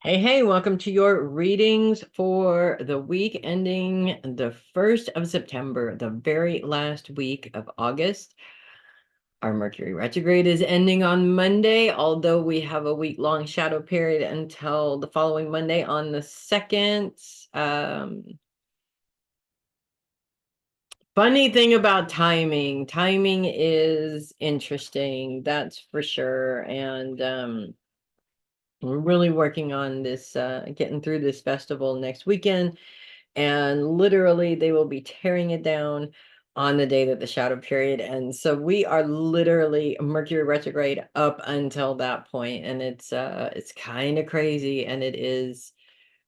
Hey, welcome to your readings for the week ending the 1st of September, the very last week of August. Our Mercury retrograde is ending on Monday, although we have a week-long shadow period until the following Monday on the 2nd. Funny thing about timing is interesting, that's for sure. And we're really working on this, getting through this festival next weekend. And literally they will be tearing it down on the day that the shadow period ends. So we are literally Mercury retrograde up until that point, and it's kind of crazy, and it is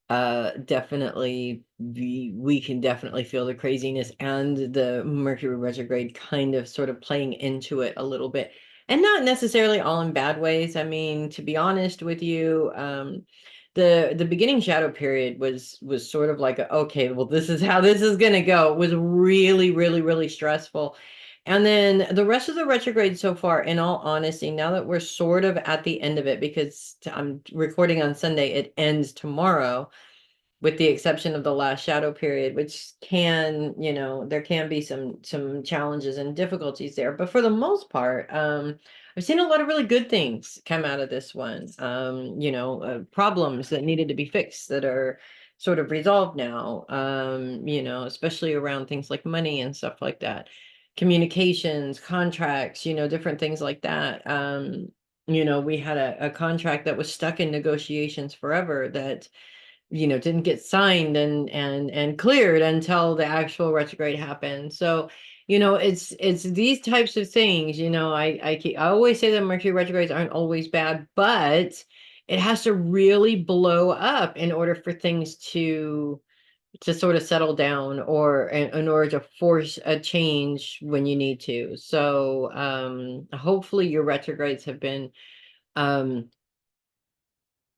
definitely we can definitely feel the craziness and the Mercury retrograde kind of sort of playing into it a little bit, and not necessarily all in bad ways. I mean, to be honest with you, the beginning shadow period was sort of like okay, well, this is how this is gonna go. It was really stressful. And then the rest of the retrograde so far, in all honesty, now that we're sort of at the end of it, because I'm recording on Sunday, it ends tomorrow, with the exception of the last shadow period, which can, there can be some challenges and difficulties there. But for the most part, I've seen a lot of really good things come out of this one. Problems that needed to be fixed that are sort of resolved now, especially around things like money and stuff like that. Communications, contracts, different things like that. We had a contract that was stuck in negotiations forever that didn't get signed and cleared until the actual retrograde happened. So it's these types of things. I always say that Mercury retrogrades aren't always bad, but it has to really blow up in order for things to sort of settle down, or in order to force a change when you need to. So hopefully your retrogrades have been um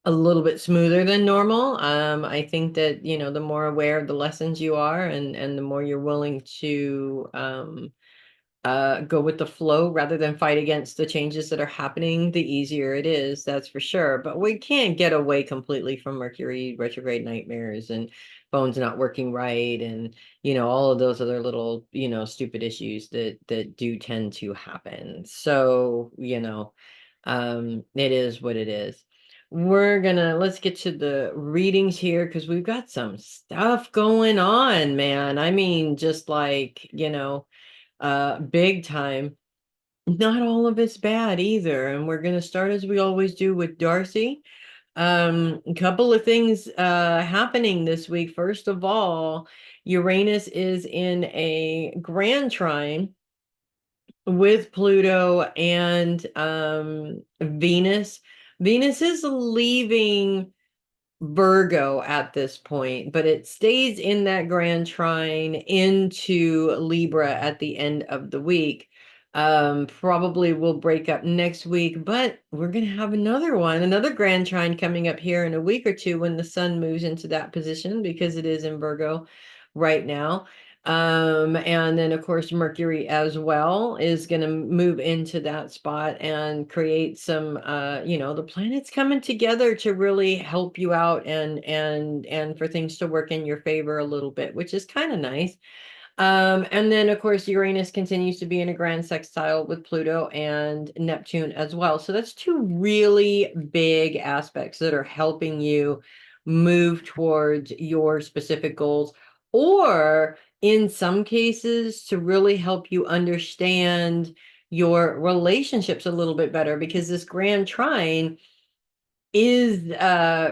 a little bit smoother than normal. I think that, the more aware of the lessons you are, and the more you're willing to go with the flow rather than fight against the changes that are happening, the easier it is, that's for sure. But we can't get away completely from Mercury retrograde nightmares and phones not working right, and all of those other little, stupid issues that do tend to happen. So, it is what it is. Let's get to the readings here, because we've got some stuff going on, man. I mean, just like, big time. Not all of it's bad either. And we're going to start, as we always do, with Darcy. A couple of things happening this week. First of all, Uranus is in a grand trine with Pluto and Venus. Venus is leaving Virgo at this point, but it stays in that grand trine into Libra at the end of the week. Probably will break up next week, but we're going to have another grand trine coming up here in a week or two when the sun moves into that position, because it is in Virgo right now. And then of course Mercury as well is going to move into that spot and create some the planets coming together to really help you out, and for things to work in your favor a little bit, which is kind of nice. And then of course Uranus continues to be in a grand sextile with Pluto and Neptune as well. So that's two really big aspects that are helping you move towards your specific goals, or in some cases to really help you understand your relationships a little bit better, because this grand trine is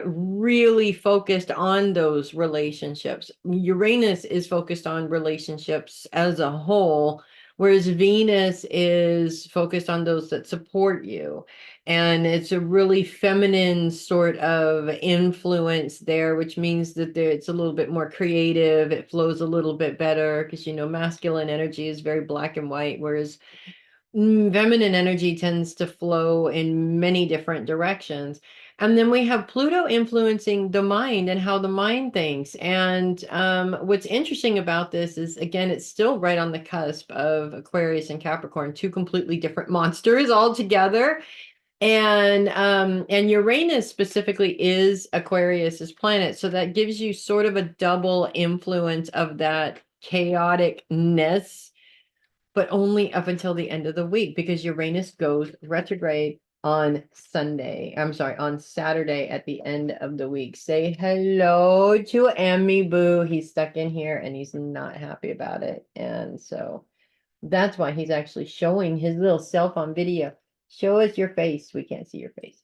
really focused on those relationships. Uranus is focused on relationships as a whole, whereas Venus is focused on those that support you. And it's a really feminine sort of influence there, which means that it's a little bit more creative. It flows a little bit better, because, masculine energy is very black and white, whereas feminine energy tends to flow in many different directions. And then we have Pluto influencing the mind and how the mind thinks. And what's interesting about this is, again, it's still right on the cusp of Aquarius and Capricorn, two completely different monsters altogether. And Uranus specifically is Aquarius's planet, so that gives you sort of a double influence of that chaoticness, but only up until the end of the week, because Uranus goes retrograde on Sunday. I'm sorry, on Saturday at the end of the week. Say hello to Emmy Boo. He's stuck in here and he's not happy about it. And so that's why he's actually showing his little self on video. Show us your face. We can't see your face.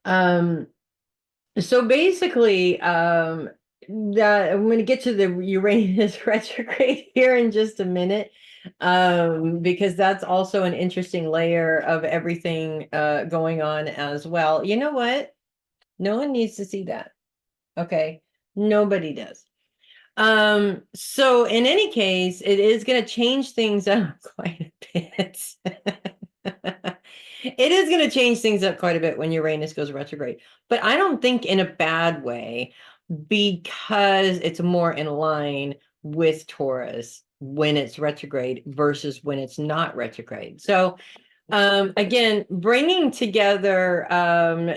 So basically, that I'm going to get to the Uranus retrograde here in just a minute, because that's also an interesting layer of everything going on as well. You know what? No one needs to see that. Okay, nobody does. So in any case, it is going to change things up quite a bit. It is going to change things up quite a bit when Uranus goes retrograde, but I don't think in a bad way, because it's more in line with Taurus when it's retrograde versus when it's not retrograde. So again, bringing together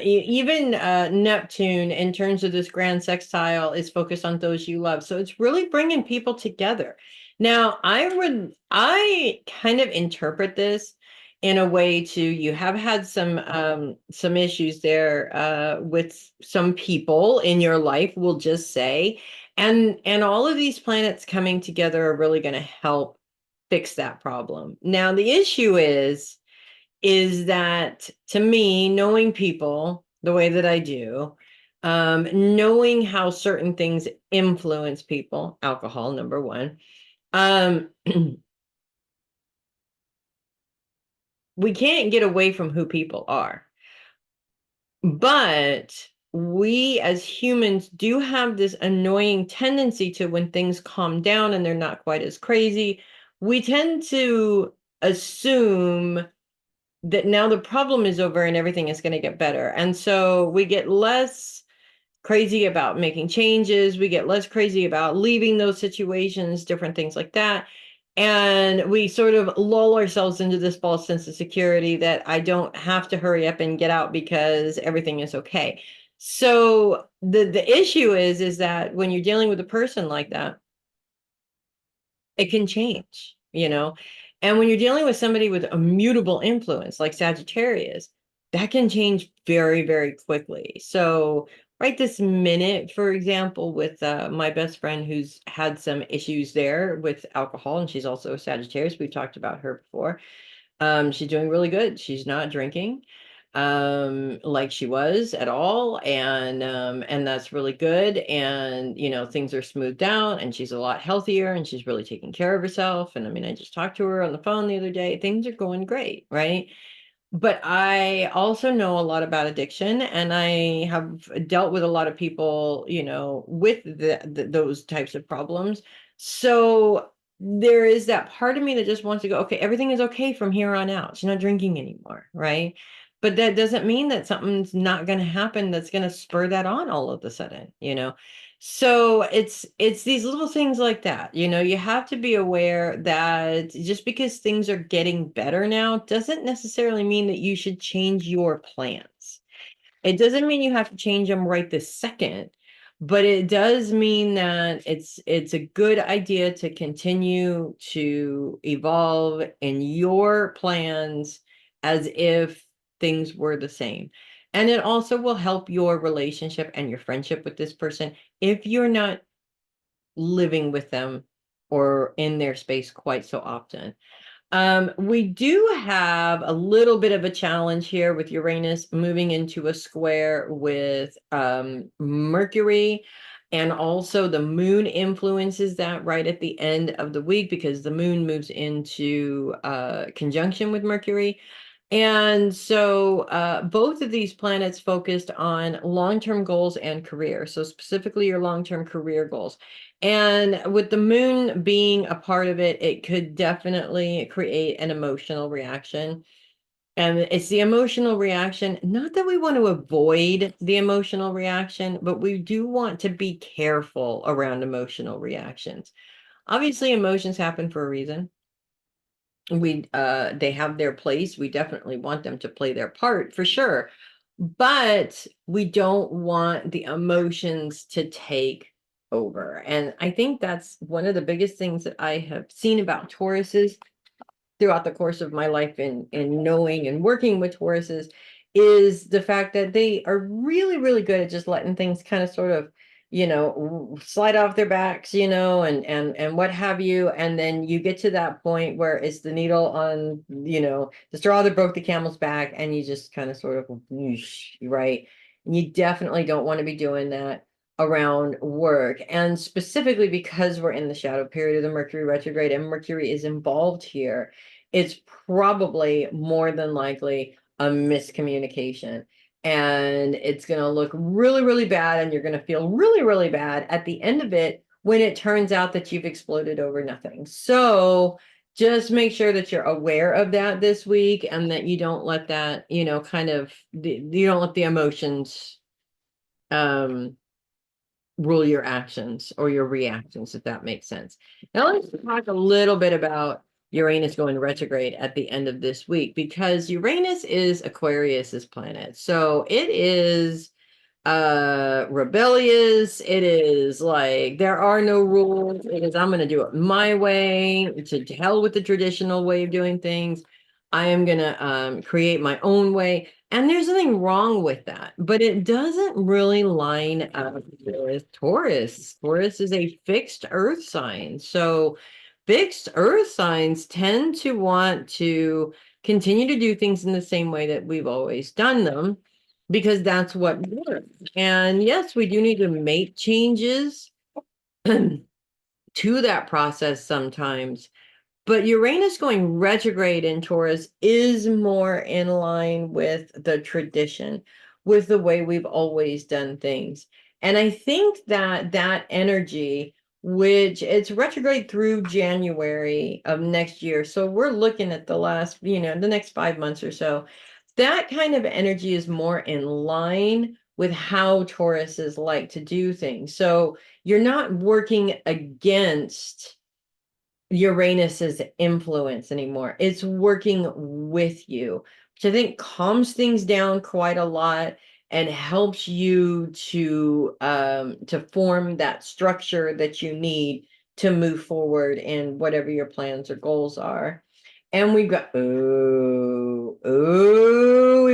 even Neptune in terms of this grand sextile is focused on those you love. So it's really bringing people together. Now, I kind of interpret this in a way to, you have had some issues there with some people in your life, we'll just say, and all of these planets coming together are really going to help fix that problem. Now, the issue is that, to me, knowing people the way that I do, knowing how certain things influence people, alcohol, number one, we can't get away from who people are. But we as humans do have this annoying tendency to, when things calm down and they're not quite as crazy, we tend to assume that now the problem is over and everything is going to get better. And so we get less crazy about making changes. We get less crazy about leaving those situations, different things like that. And we sort of lull ourselves into this false sense of security that I don't have to hurry up and get out because everything is okay. So the issue is that when you're dealing with a person like that, it can change, you know? And when you're dealing with somebody with a mutable influence like Sagittarius, that can change very, very quickly. So right this minute, for example, with my best friend who's had some issues there with alcohol, and she's also a Sagittarius. We've talked about her before. She's doing really good. She's not drinking like she was at all, and that's really good. And you know, things are smoothed out and she's a lot healthier and she's really taking care of herself. And I mean, I just talked to her on the phone the other day. Things are going great, right? But I also know a lot about addiction, and I have dealt with a lot of people, you know, with those types of problems. So there is that part of me that just wants to go, okay, everything is okay from here on out. She's not drinking anymore, right? But that doesn't mean that something's not going to happen that's going to spur that on all of a sudden, you know? So it's these little things like that. You know, you have to be aware that just because things are getting better now doesn't necessarily mean that you should change your plans. It doesn't mean you have to change them right this second, but it does mean that it's a good idea to continue to evolve in your plans as if things were the same. And it also will help your relationship and your friendship with this person if you're not living with them or in their space quite so often. We do have a little bit of a challenge here with Uranus moving into a square with Mercury, and also the moon influences that right at the end of the week because the moon moves into conjunction with Mercury. And so both of these planets focused on long-term goals and career. So specifically your long-term career goals. And with the moon being a part of it, it could definitely create an emotional reaction. And it's the emotional reaction, not that we want to avoid the emotional reaction, but we do want to be careful around emotional reactions. Obviously, emotions happen for a reason. they have their place. We definitely want them to play their part for sure, but we don't want the emotions to take over. And I think that's one of the biggest things that I have seen about Tauruses throughout the course of my life in knowing and working with Tauruses, is the fact that they are really, really good at just letting things kind of sort of, slide off their backs, and what have you. And then you get to that point where it's the needle on, the straw that broke the camel's back, and you just kind of sort of, whoosh, right? And you definitely don't want to be doing that around work. And specifically because we're in the shadow period of the Mercury retrograde and Mercury is involved here, it's probably more than likely a miscommunication. And it's going to look really, really bad. And you're going to feel really, really bad at the end of it when it turns out that you've exploded over nothing. So just make sure that you're aware of that this week, and that you don't let that, you don't let the emotions rule your actions or your reactions, if that makes sense. Now let's talk a little bit about Uranus going retrograde at the end of this week, because Uranus is Aquarius's planet. So it is rebellious. It is like, there are no rules. It is, I'm going to do it my way. To hell with the traditional way of doing things. I am going to create my own way. And there's nothing wrong with that, but it doesn't really line up with Taurus. Taurus is a fixed earth sign. So fixed earth signs tend to want to continue to do things in the same way that we've always done them, because that's what works. And yes, we do need to make changes to that process sometimes. But Uranus going retrograde in Taurus is more in line with the tradition, with the way we've always done things. And I think that that energy, which it's retrograde through January of next year. So we're looking at the last, the next 5 months or so. That kind of energy is more in line with how Tauruses like to do things. So you're not working against Uranus's influence anymore. It's working with you, which I think calms things down quite a lot and helps you to form that structure that you need to move forward in whatever your plans or goals are. And we've got we've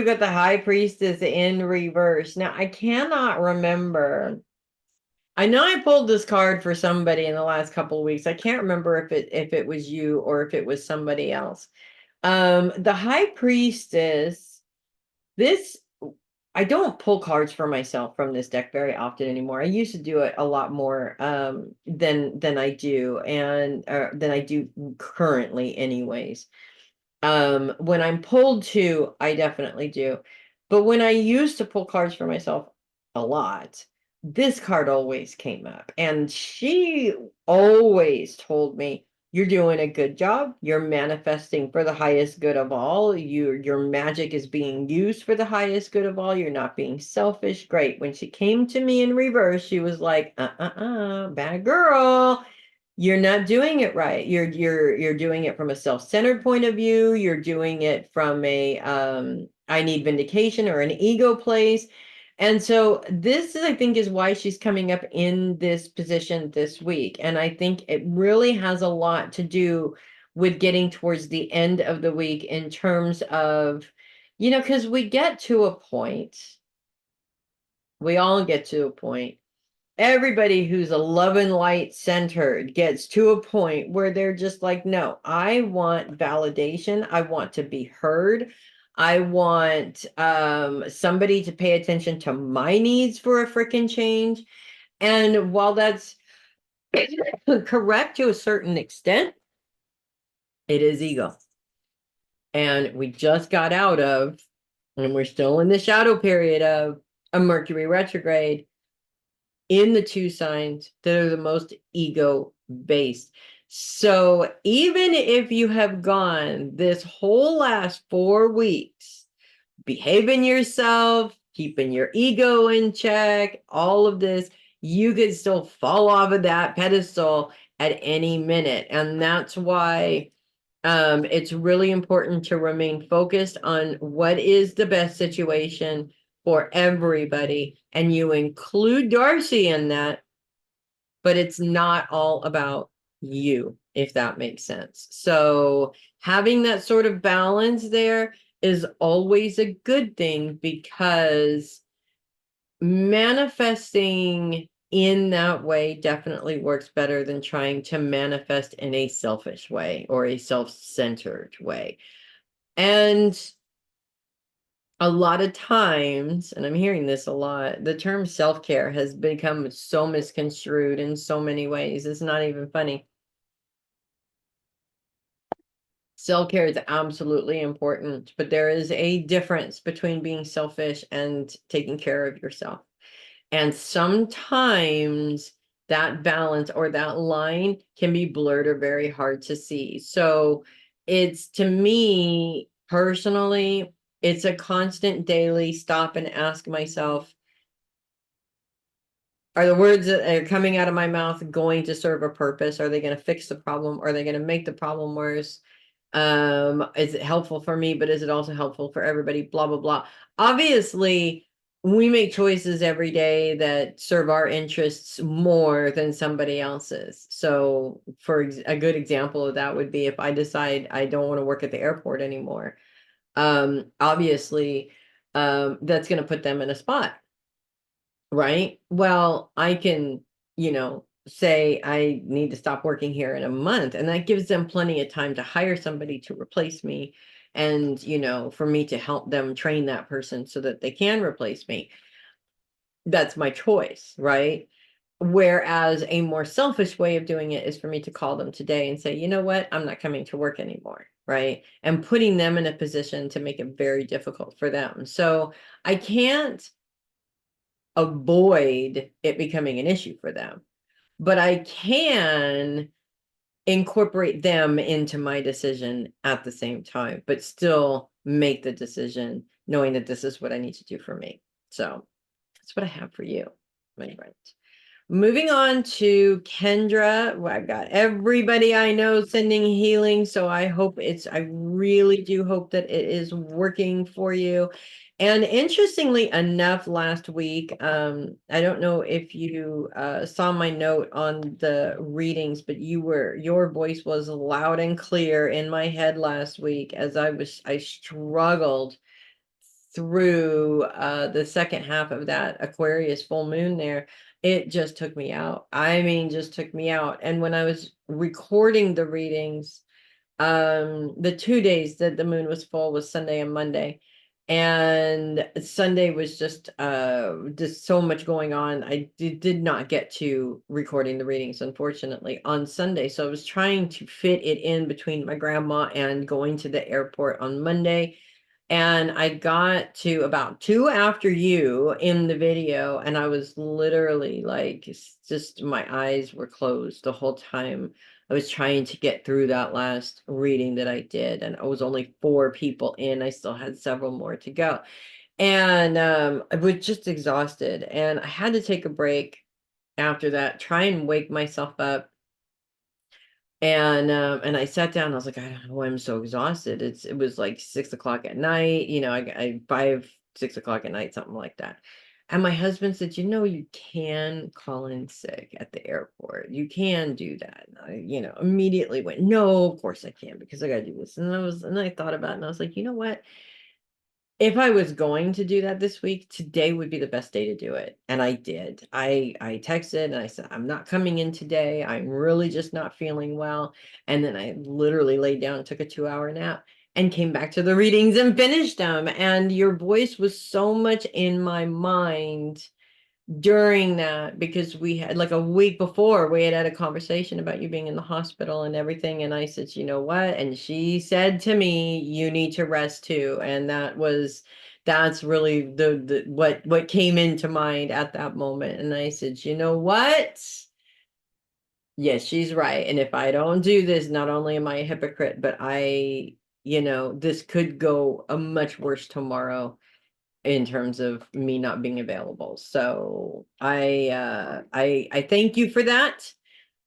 got the High Priestess in reverse. Now I cannot remember. I know I pulled this card for somebody in the last couple of weeks. I can't remember if it was you or if it was somebody else. The High Priestess, this, I don't pull cards for myself from this deck very often anymore. I used to do it a lot more than I do, and than I do currently anyways. When I'm pulled to, I definitely do. But when I used to pull cards for myself a lot, this card always came up. And she always told me, you're doing a good job. You're manifesting for the highest good of all. Your magic is being used for the highest good of all. You're not being selfish. Great. When she came to me in reverse, she was like, bad girl. You're not doing it right. You're doing it from a self-centered point of view. You're doing it from a I need vindication or an ego place. And so this is, I think, is why she's coming up in this position this week. And I think it really has a lot to do with getting towards the end of the week in terms of, because we get to a point, we all get to a point, everybody who's a love and light centered gets to a point where they're just like, no, I want validation. I want to be heard. I want somebody to pay attention to my needs for a freaking change. And while that's correct to a certain extent, it is ego. And we just got out of, and we're still in the shadow period of a Mercury retrograde in the two signs that are the most ego based. So even if you have gone this whole last 4 weeks behaving yourself, keeping your ego in check, all of this, you could still fall off of that pedestal at any minute. And that's why It's really important to remain focused on what is the best situation for everybody, and you include Darcy in that, but it's not all about you, if that makes sense. So having that sort of balance there is always a good thing, because manifesting in that way definitely works better than trying to manifest in a selfish way or a self-centered way. And a lot of times, and I'm hearing this a lot, the term self-care has become so misconstrued in so many ways. It's not even funny. Self-care is absolutely important, but there is a difference between being selfish and taking care of yourself. And sometimes that balance or that line can be blurred or very hard to see. So it's, to me personally, it's a constant daily stop and ask myself, are the words that are coming out of my mouth going to serve a purpose? Are they going to fix the problem? Are they going to make the problem worse? Is it helpful for me, but is it also helpful for everybody? Blah, blah, blah. Obviously, we make choices every day that serve our interests more than somebody else's. So for a good example of that would be if I decide I don't want to work at the airport anymore. Obviously, that's going to put them in a spot, right? Well, I can, say I need to stop working here in a month, and that gives them plenty of time to hire somebody to replace me, and, for me to help them train that person so that they can replace me. That's my choice, right? Whereas a more selfish way of doing it is for me to call them today and say, you know what, I'm not coming to work anymore, right? And putting them in a position to make it very difficult for them. So I can't avoid it becoming an issue for them, but I can incorporate them into my decision at the same time, but still make the decision knowing that this is what I need to do for me. So that's what I have for you, my friend. Moving on to Kendra. Well, I've got everybody I know sending healing, so I really do hope that it is working for you. And interestingly enough, last week, I don't know if you saw my note on the readings, but your voice was loud and clear in my head last week as I struggled through the second half of that Aquarius full moon there. It just took me out. I mean, just took me out. And when I was recording the readings, the 2 days that the moon was full was Sunday and Monday. And Sunday was just so much going on. I did not get to recording the readings, unfortunately, on Sunday. So I was trying to fit it in between my grandma and going to the airport on Monday. And I got to about 2 after you in the video, and I was literally like, just my eyes were closed the whole time. I was trying to get through that last reading that I did, and I was only 4 people in. I still had several more to go. And I was just exhausted, and I had to take a break after that, try and wake myself up. And I sat down, I was like, I don't know why I'm so exhausted. It was like 6 o'clock at night, I 5, 6 o'clock at night, something like that. And my husband said, you can call in sick at the airport. You can do that. And I, immediately went, no, of course I can, because I gotta do this. And I thought about it, and I was like, you know what? If I was going to do that this week, today would be the best day to do it. And I did. I texted and I said, I'm not coming in today. I'm really just not feeling well. And then I literally laid down and took a 2-hour nap and came back to the readings and finished them. And your voice was so much in my mind during that, because we had, like, a week before, we had a conversation about you being in the hospital and everything, and I said, you know what, and she said to me, you need to rest too. And that's really the what came into mind at that moment. And I said, you know what, yes, she's right. And if I don't do this, not only am I a hypocrite, but this could go a much worse tomorrow in terms of me not being available. So I thank you for that.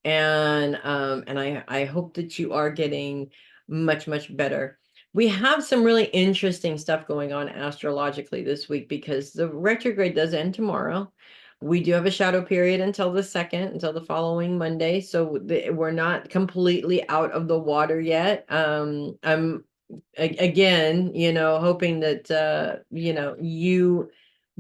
And I hope that you are getting much, much better. We have some really interesting stuff going on astrologically this week because the retrograde does end tomorrow. We do have a shadow period until the 2nd, until the following Monday. So we're not completely out of the water yet. I'm again, hoping that, you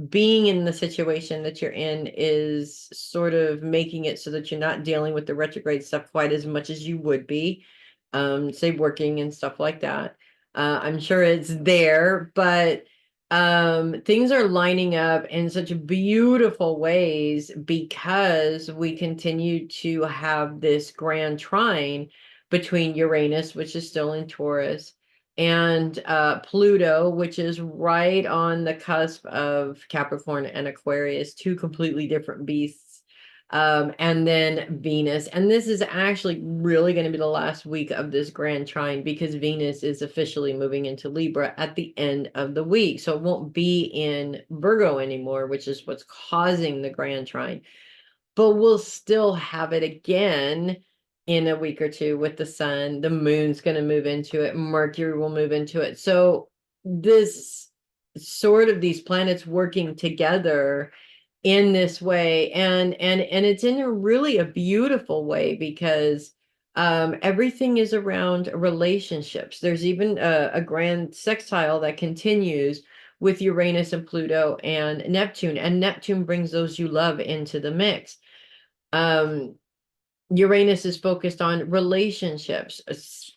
being in the situation that you're in is sort of making it so that you're not dealing with the retrograde stuff quite as much as you would be, say working and stuff like that. I'm sure it's there, but things are lining up in such beautiful ways because we continue to have this grand trine between Uranus, which is still in Taurus, and Pluto, which is right on the cusp of Capricorn and Aquarius, two completely different beasts. And then Venus. And this is actually really going to be the last week of this grand trine because Venus is officially moving into Libra at the end of the week. So it won't be in Virgo anymore, which is what's causing the grand trine. But we'll still have it again in a week or two with the sun. The moon's going to move into it. Mercury will move into it. So this sort of these planets working together in this way, and it's in a really a beautiful way because everything is around relationships. There's even a grand sextile that continues with Uranus and Pluto and Neptune brings those you love into the mix. Uranus is focused on relationships.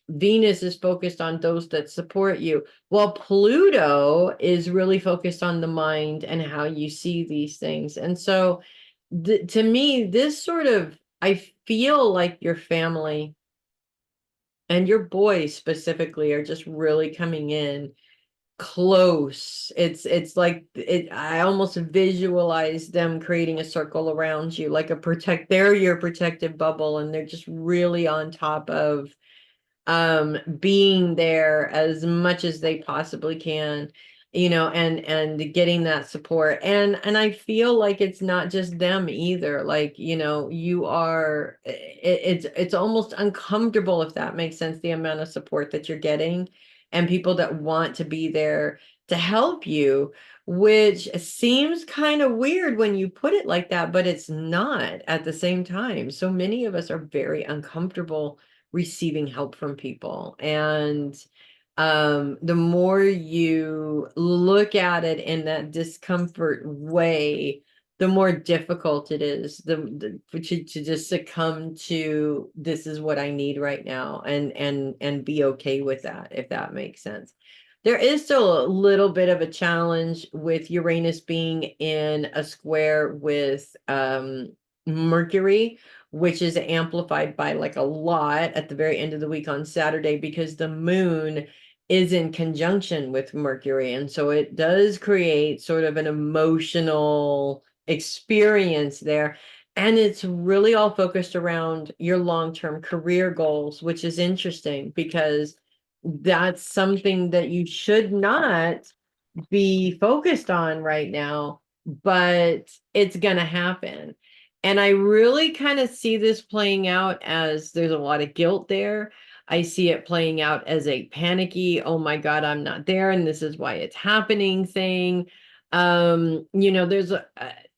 Venus is focused on those that support you, while Pluto is really focused on the mind and how you see these things. And so to me, this sort of, I feel like your family and your boys specifically are just really coming in close. It's like I almost visualize them creating a circle around you, like they're your protective bubble, and they're just really on top of being there as much as they possibly can, and getting that support. And I feel like it's not just them either. Like, you are it's almost uncomfortable, if that makes sense, the amount of support that you're getting and people that want to be there to help you, which seems kind of weird when you put it like that, but it's not at the same time. So many of us are very uncomfortable receiving help from people. And the more you look at it in that discomfort way, the more difficult it is to just succumb to, this is what I need right now, and be okay with that, if that makes sense. There is still a little bit of a challenge with Uranus being in a square with Mercury, which is amplified by like a lot at the very end of the week on Saturday, because the moon is in conjunction with Mercury. And so it does create sort of an emotional experience there. And it's really all focused around your long-term career goals, which is interesting because that's something that you should not be focused on right now, but it's going to happen. And I really kind of see this playing out as there's a lot of guilt there. I see it playing out as a panicky, oh my God, I'm not there, and this is why it's happening thing. There's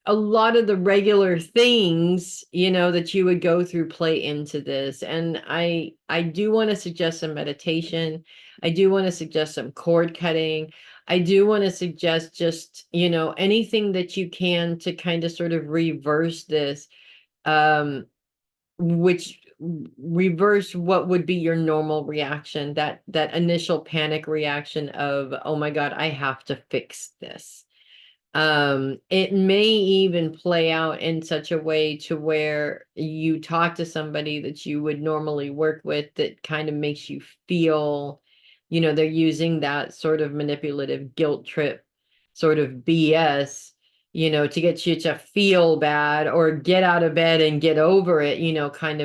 a lot of the regular things, that you would go through play into this. And I do want to suggest some meditation. I do want to suggest some cord cutting. I do want to suggest just, anything that you can to kind of sort of reverse this, which reverse what would be your normal reaction, that initial panic reaction of, oh my God, I have to fix this. It may even play out in such a way to where you talk to somebody that you would normally work with that kind of makes you feel, they're using that sort of manipulative guilt trip sort of BS, to get you to feel bad or get out of bed and get over it, kind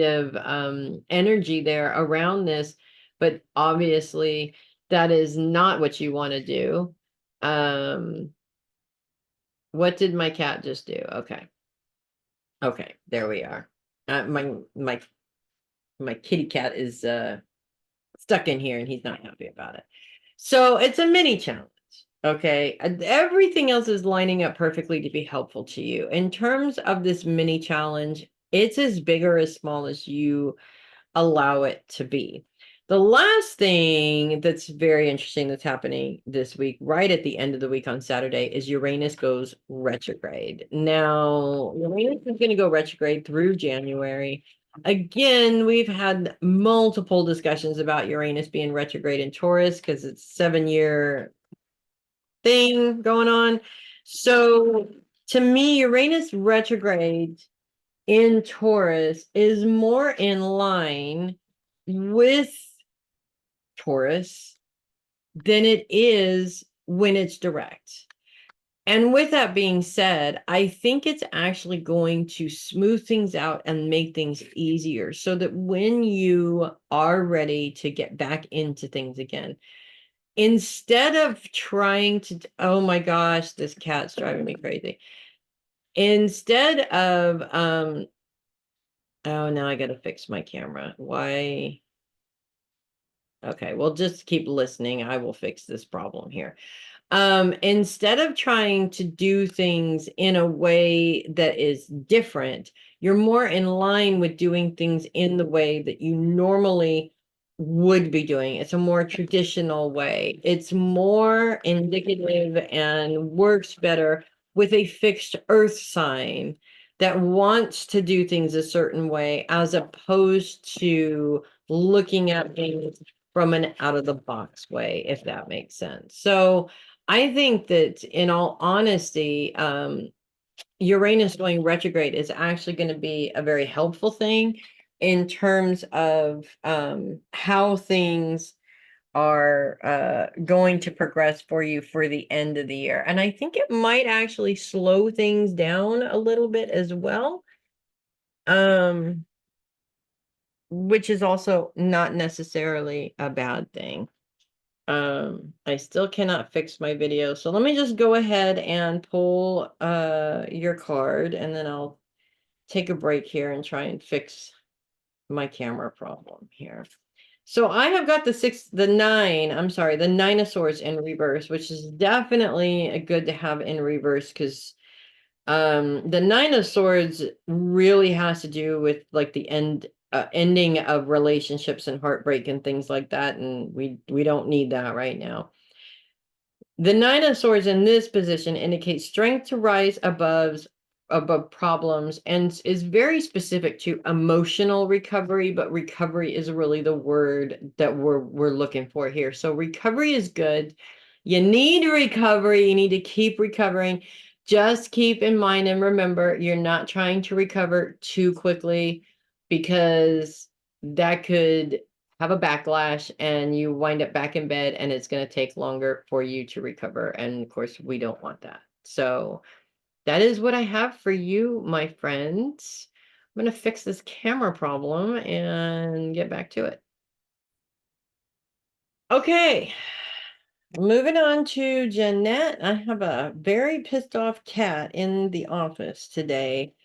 of energy there around this. But obviously that is not what you want to do. What did my cat just do? Okay. Okay, there we are. My kitty cat is stuck in here and he's not happy about it. So it's a mini challenge. Okay. Everything else is lining up perfectly to be helpful to you. In terms of this mini challenge, it's as big or as small as you allow it to be. The last thing that's very interesting that's happening this week, right at the end of the week on Saturday, is Uranus goes retrograde. Now, Uranus is going to go retrograde through January. Again, we've had multiple discussions about Uranus being retrograde in Taurus because it's 7-year thing going on. So to me, Uranus retrograde in Taurus is more in line with Taurus than it is when it's direct. And with that being said, I think it's actually going to smooth things out and make things easier so that when you are ready to get back into things again, instead of trying to, oh my gosh, this cat's driving me crazy. Instead of, oh, now I got to fix my camera. Why? Okay, well, just keep listening. I will fix this problem here. Instead of trying to do things in a way that is different, you're more in line with doing things in the way that you normally would be doing. It's a more traditional way. It's more indicative and works better with a fixed earth sign that wants to do things a certain way, as opposed to looking at things from an out of the box way, if that makes sense. So I think that in all honesty, Uranus going retrograde is actually going to be a very helpful thing in terms of how things are going to progress for you for the end of the year. And I think it might actually slow things down a little bit as well. Which is also not necessarily a bad thing. I still cannot fix my video, so let me just go ahead and pull your card, and then I'll take a break here and try and fix my camera problem here. So I have got the 9 of swords in reverse, which is definitely good to have in reverse, because the 9 of swords really has to do with like the ending of relationships and heartbreak and things like that, and we don't need that right now. The 9 of swords in this position indicates strength to rise above problems, and is very specific to emotional recovery, but recovery is really the word that we're looking for here. So recovery is good. You need recovery. You need to keep recovering. Just keep in mind and remember, you're not trying to recover too quickly, because that could have a backlash and you wind up back in bed and it's going to take longer for you to recover. And of course, we don't want that. So that is what I have for you, my friends. I'm going to fix this camera problem and get back to it. Okay. Moving on to Jeannette. I have a very pissed off cat in the office today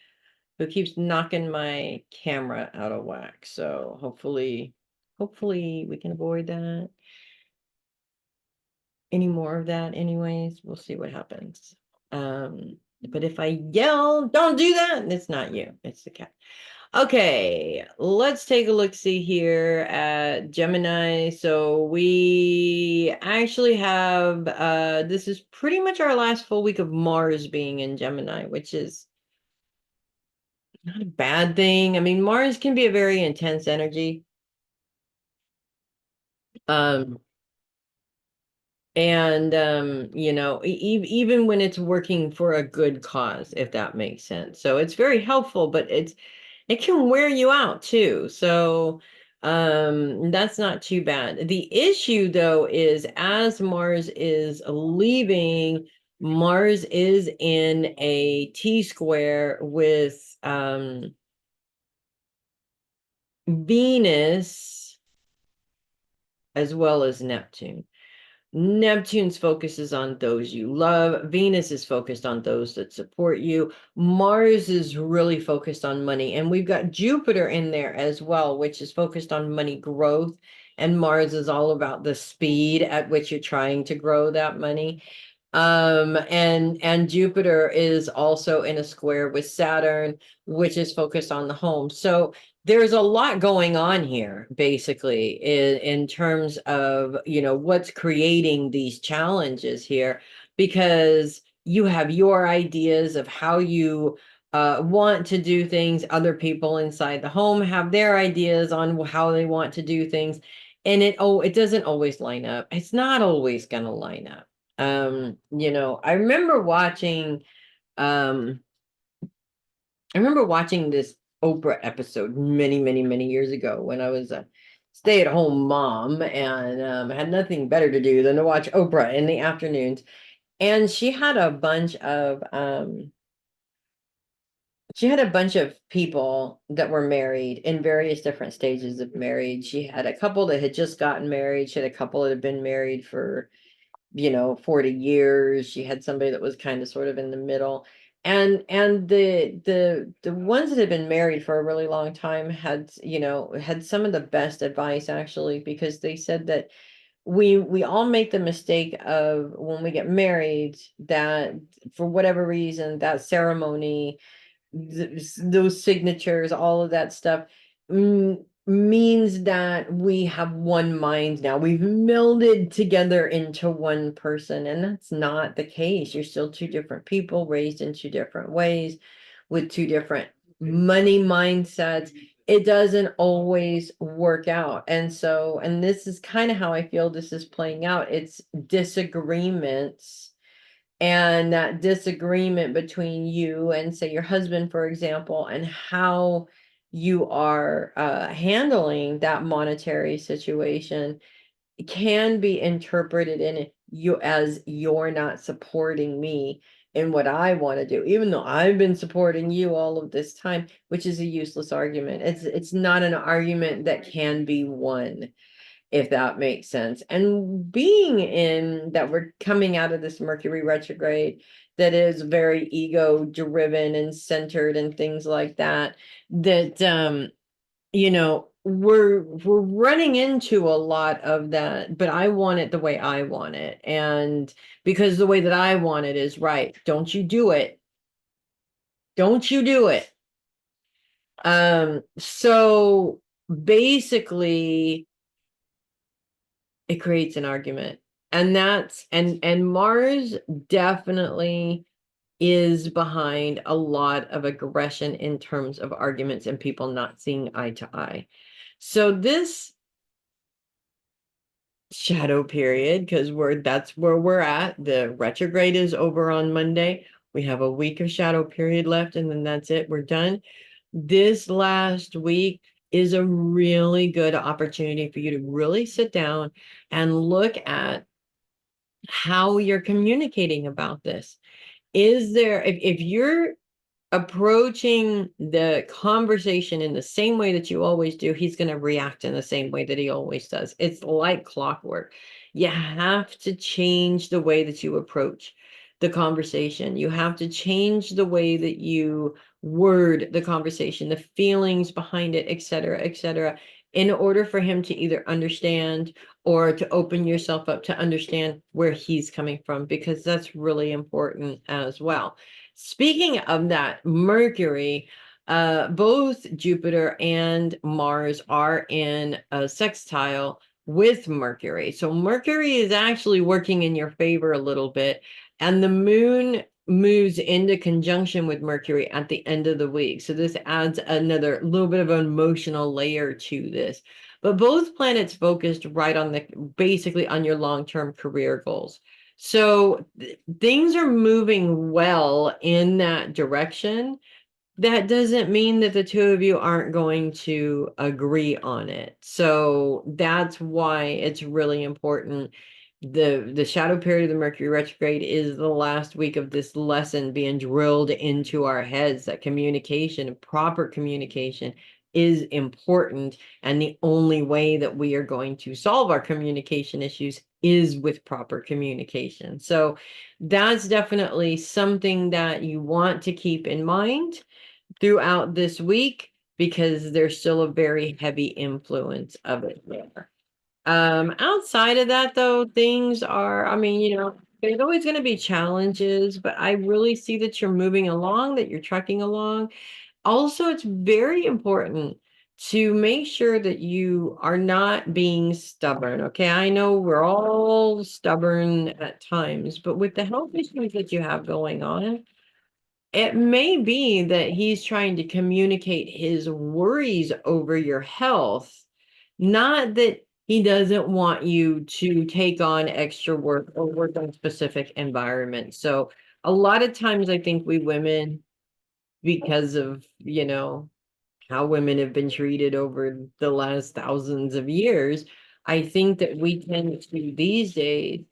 who keeps knocking my camera out of whack. So hopefully we can avoid that. Any more of that anyways, we'll see what happens. But if I yell, don't do that, it's not you, it's the cat. Okay, let's take a look, see here at Gemini. So we actually have, this is pretty much our last full week of Mars being in Gemini, which is not a bad thing. I mean, Mars can be a very intense energy. You know, even when it's working for a good cause, if that makes sense. So it's very helpful, but it can wear you out too. So that's not too bad. The issue though is, as Mars is leaving, Mars is in a T-square with Venus as well as Neptune. Neptune's focus is on those you love. Venus is focused on those that support you. Mars is really focused on money. And we've got Jupiter in there as well, which is focused on money growth and Mars is all about the speed at which you're trying to grow that money. And Jupiter is also in a square with Saturn, which is focused on the home. So there's a lot going on here, basically, in terms of, what's creating these challenges here, because you have your ideas of how you want to do things. Other people inside the home have their ideas on how they want to do things. And it doesn't always line up. It's not always going to line up. I remember um watching this Oprah episode many, many, many years ago when I was a stay-at-home mom and had nothing better to do than to watch Oprah in the afternoons. And she had a bunch of people that were married in various different stages of marriage. She had a couple that had just gotten married. She had a couple that had been married for 40 years. She had somebody that was kind of sort of in the middle. And the ones that had been married for a really long time had some of the best advice, actually, because they said that we all make the mistake of, when we get married, that for whatever reason, that ceremony, those signatures, all of that stuff, means that we have one mind now. We've melded together into one person, and that's not the case. You're still two different people raised in two different ways with two different money mindsets. It doesn't always work out. And this is kind of how I feel this is playing out. It's disagreements, and that disagreement between you and, say, your husband, for example, and how you are handling that monetary situation can be interpreted in you as, you're not supporting me in what I want to do, even though I've been supporting you all of this time, which is a useless argument. It's not an argument that can be won, if that makes sense. And being in that, we're coming out of this Mercury retrograde that is very ego driven and centered and things like that, we're running into a lot of that, but I want it the way I want it. And because the way that I want it is right. Don't you do it. Don't you do it. So basically, it creates an argument, and Mars definitely is behind a lot of aggression in terms of arguments and people not seeing eye to eye. So this shadow period, because that's where we're at, the retrograde is over on Monday. We have a week of shadow period left, and then that's it, we're done. This last week is a really good opportunity for you to really sit down and look at how you're communicating about this. Is there, if you're approaching the conversation in the same way that you always do, he's going to react in the same way that he always does. It's like clockwork. You have to change the way that you approach the conversation. You have to change the way that you word the conversation, the feelings behind it, et cetera, in order for him to either understand or to open yourself up to understand where he's coming from, because that's really important as well. Speaking of that, Mercury, both Jupiter and Mars are in a sextile with Mercury. So Mercury is actually working in your favor a little bit, and the moon moves into conjunction with Mercury at the end of the week. So this adds another little bit of an emotional layer to this. But both planets focused right on basically on your long-term career goals. So things are moving well in that direction. That doesn't mean that the two of you aren't going to agree on it. So that's why it's really important. The shadow period of the Mercury retrograde is the last week of this lesson being drilled into our heads, that communication, proper communication, is important. And the only way that we are going to solve our communication issues is with proper communication. So that's definitely something that you want to keep in mind throughout this week, because there's still a very heavy influence of it there. Outside of that though, things are, I mean, there's always going to be challenges, but I really see that you're moving along, that you're trucking along. Also, it's very important to make sure that you are not being stubborn. Okay. I know we're all stubborn at times, but with the health issues that you have going on, it may be that he's trying to communicate his worries over your health, not that he doesn't want you to take on extra work or work on specific environments. So a lot of times I think we women, because of, how women have been treated over the last thousands of years, I think that we tend to these days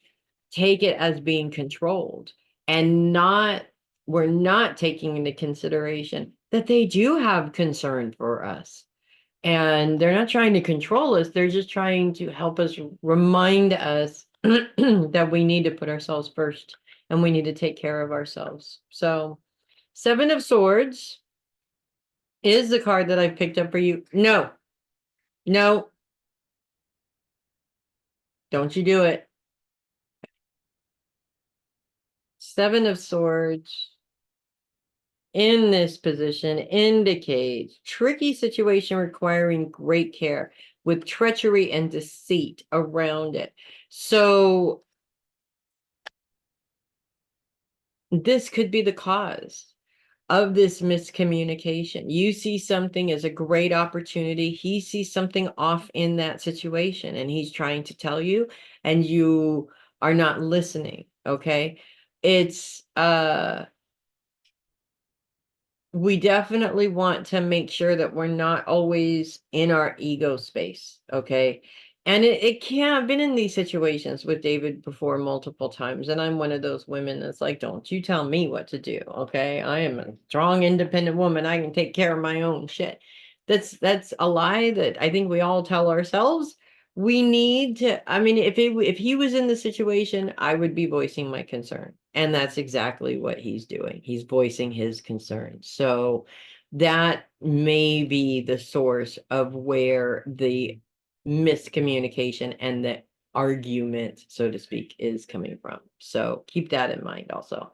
take it as being controlled and not we're not taking into consideration that they do have concern for us. And they're not trying to control us, they're just trying to help us, remind us that we need to put ourselves first and we need to take care of ourselves. So, Seven of Swords is the card that I picked up for you. No, no, don't you do it. Seven of Swords in this position indicates tricky situation requiring great care with treachery and deceit around it. So this could be the cause of this miscommunication. You see something as a great opportunity. He sees something off in that situation and he's trying to tell you and you are not listening. Okay. It's we definitely want to make sure that we're not always in our ego space, okay? And it can't, I've been in these situations with David before multiple times, and I'm one of those women that's like, don't you tell me what to do, okay? I am a strong, independent woman. I can take care of my own shit. That's a lie that I think we all tell ourselves. We need to, I mean, if he was in the situation, I would be voicing my concern. And that's exactly what he's doing. He's voicing his concerns. So that may be the source of where the miscommunication and the argument, so to speak, is coming from. So keep that in mind also.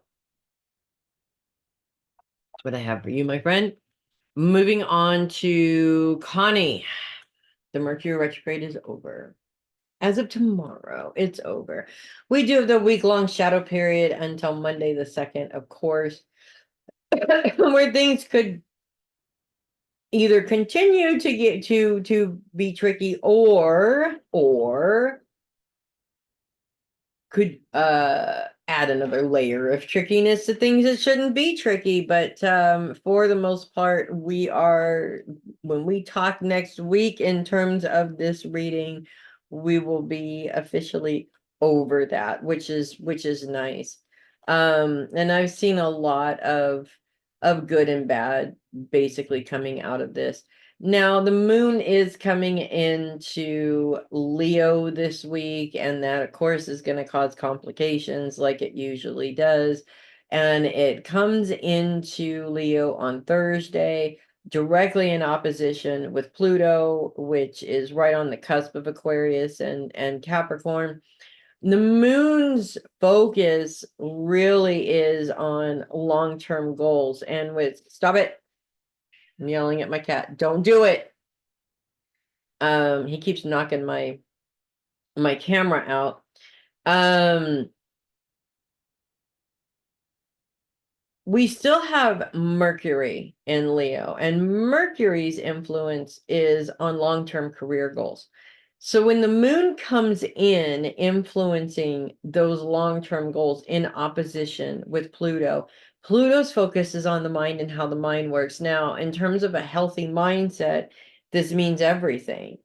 That's what I have for you, my friend. Moving on to Connie. The Mercury retrograde is over. As of tomorrow, it's over. We do have the week-long shadow period until Monday the 2nd, of course, where things could either continue to get to be tricky or could add another layer of trickiness to things that shouldn't be tricky. But for the most part, when we talk next week in terms of this reading, we will be officially over that, which is nice. And I've seen a lot of good and bad basically coming out of this. Now, the moon is coming into Leo this week, and that, of course, is going to cause complications like it usually does. And it comes into Leo on Thursday, directly in opposition with Pluto, which is right on the cusp of Aquarius and Capricorn. The moon's focus really is on long-term goals. And stop it. I'm yelling at my cat. Don't do it. He keeps knocking my camera out. We still have Mercury in Leo, and Mercury's influence is on long-term career goals. So when the moon comes in influencing those long-term goals in opposition with Pluto, Pluto's focus is on the mind and how the mind works. Now, in terms of a healthy mindset, this means everything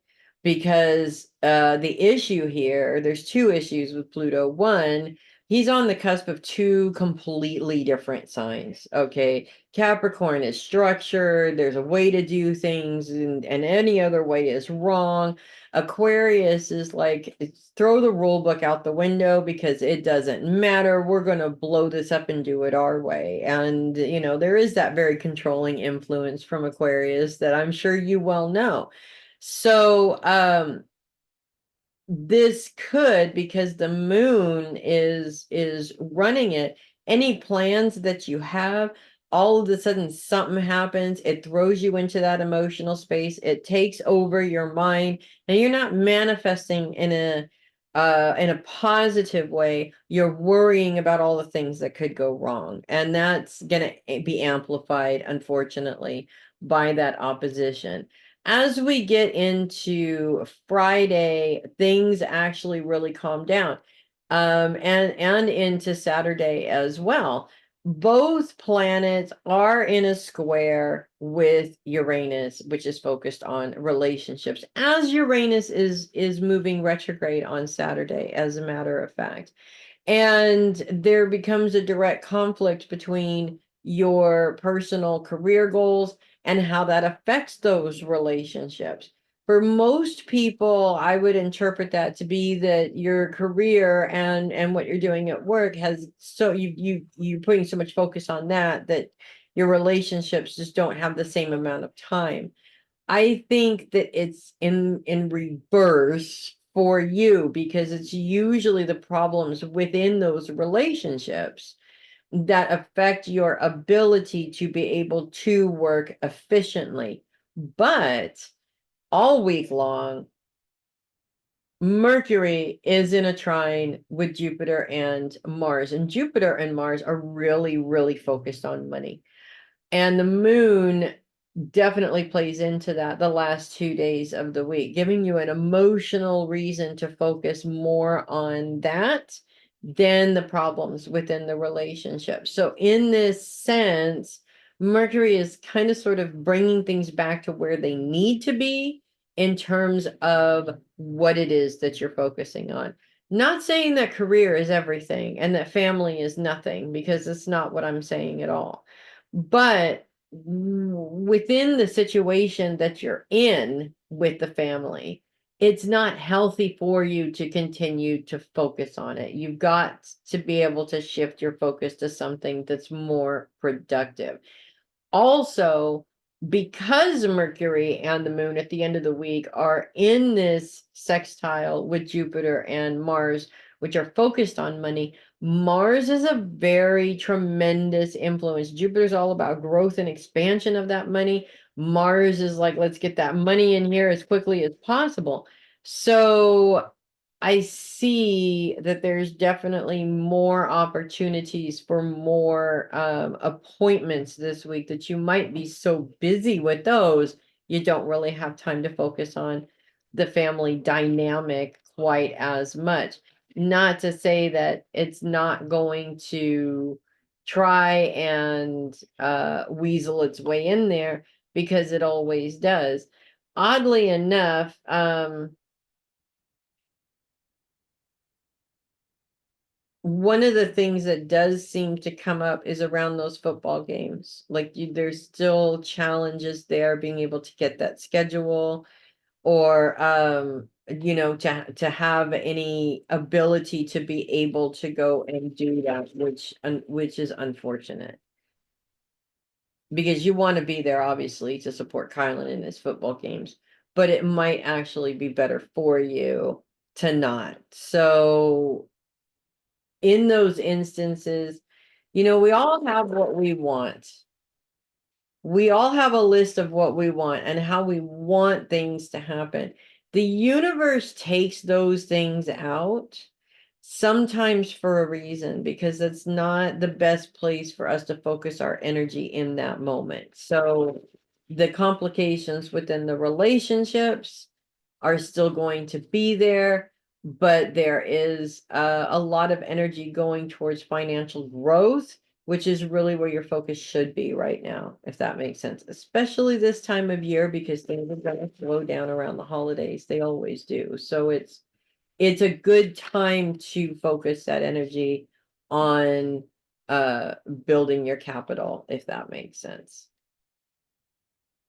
because the issue here, there's two issues with Pluto. One, he's on the cusp of two completely different signs. Okay. Capricorn is structured. There's a way to do things and any other way is wrong. Aquarius is like, throw the rule book out the window because it doesn't matter. We're going to blow this up and do it our way. And, there is that very controlling influence from Aquarius that I'm sure you well know. So, this could, because the moon is running it, any plans that you have, all of a sudden something happens, it throws you into that emotional space, it takes over your mind, and you're not manifesting in a positive way. You're worrying about all the things that could go wrong, and that's going to be amplified, unfortunately, by that opposition. As we get into Friday, things actually really calm down. And into Saturday as well. Both planets are in a square with Uranus, which is focused on relationships, as Uranus is moving retrograde on Saturday, as a matter of fact. And there becomes a direct conflict between your personal career goals and how that affects those relationships. For most people, I would interpret that to be that your career and what you're doing at work has, so you're putting so much focus on that your relationships just don't have the same amount of time. I think that it's in reverse for you, because it's usually the problems within those relationships that affect your ability to be able to work efficiently. But all week long, Mercury is in a trine with Jupiter and Mars, and Jupiter and Mars are really, really focused on money. And the moon definitely plays into that the last 2 days of the week, giving you an emotional reason to focus more on that than the problems within the relationship. So, in this sense, Mercury is kind of sort of bringing things back to where they need to be in terms of what it is that you're focusing on. Not saying that career is everything and that family is nothing, because it's not what I'm saying at all. But within the situation that you're in with the family, it's not healthy for you to continue to focus on it. You've got to be able to shift your focus to something that's more productive. Also, because Mercury and the moon at the end of the week are in this sextile with Jupiter and Mars, which are focused on money, Mars is a very tremendous influence. Jupiter's all about growth and expansion of that money. Mars is like, let's get that money in here as quickly as possible. So I see that there's definitely more opportunities for more appointments this week, that you might be so busy with those, you don't really have time to focus on the family dynamic quite as much. Not to say that it's not going to try and weasel its way in there, because it always does. Oddly enough, one of the things that does seem to come up is around those football games. Like, there's still challenges there, being able to get that schedule, or to have any ability to be able to go and do that, which is unfortunate, because you want to be there, obviously, to support Kylan in his football games, but it might actually be better for you to not. So in those instances, we all have what we want. We all have a list of what we want and how we want things to happen. The universe takes those things out, sometimes for a reason, because it's not the best place for us to focus our energy in that moment. So the complications within the relationships are still going to be there, but there is a lot of energy going towards financial growth, which is really where your focus should be right now, if that makes sense, especially this time of year, because things are going to slow down around the holidays. They always do. So it's a good time to focus that energy on building your capital, if that makes sense.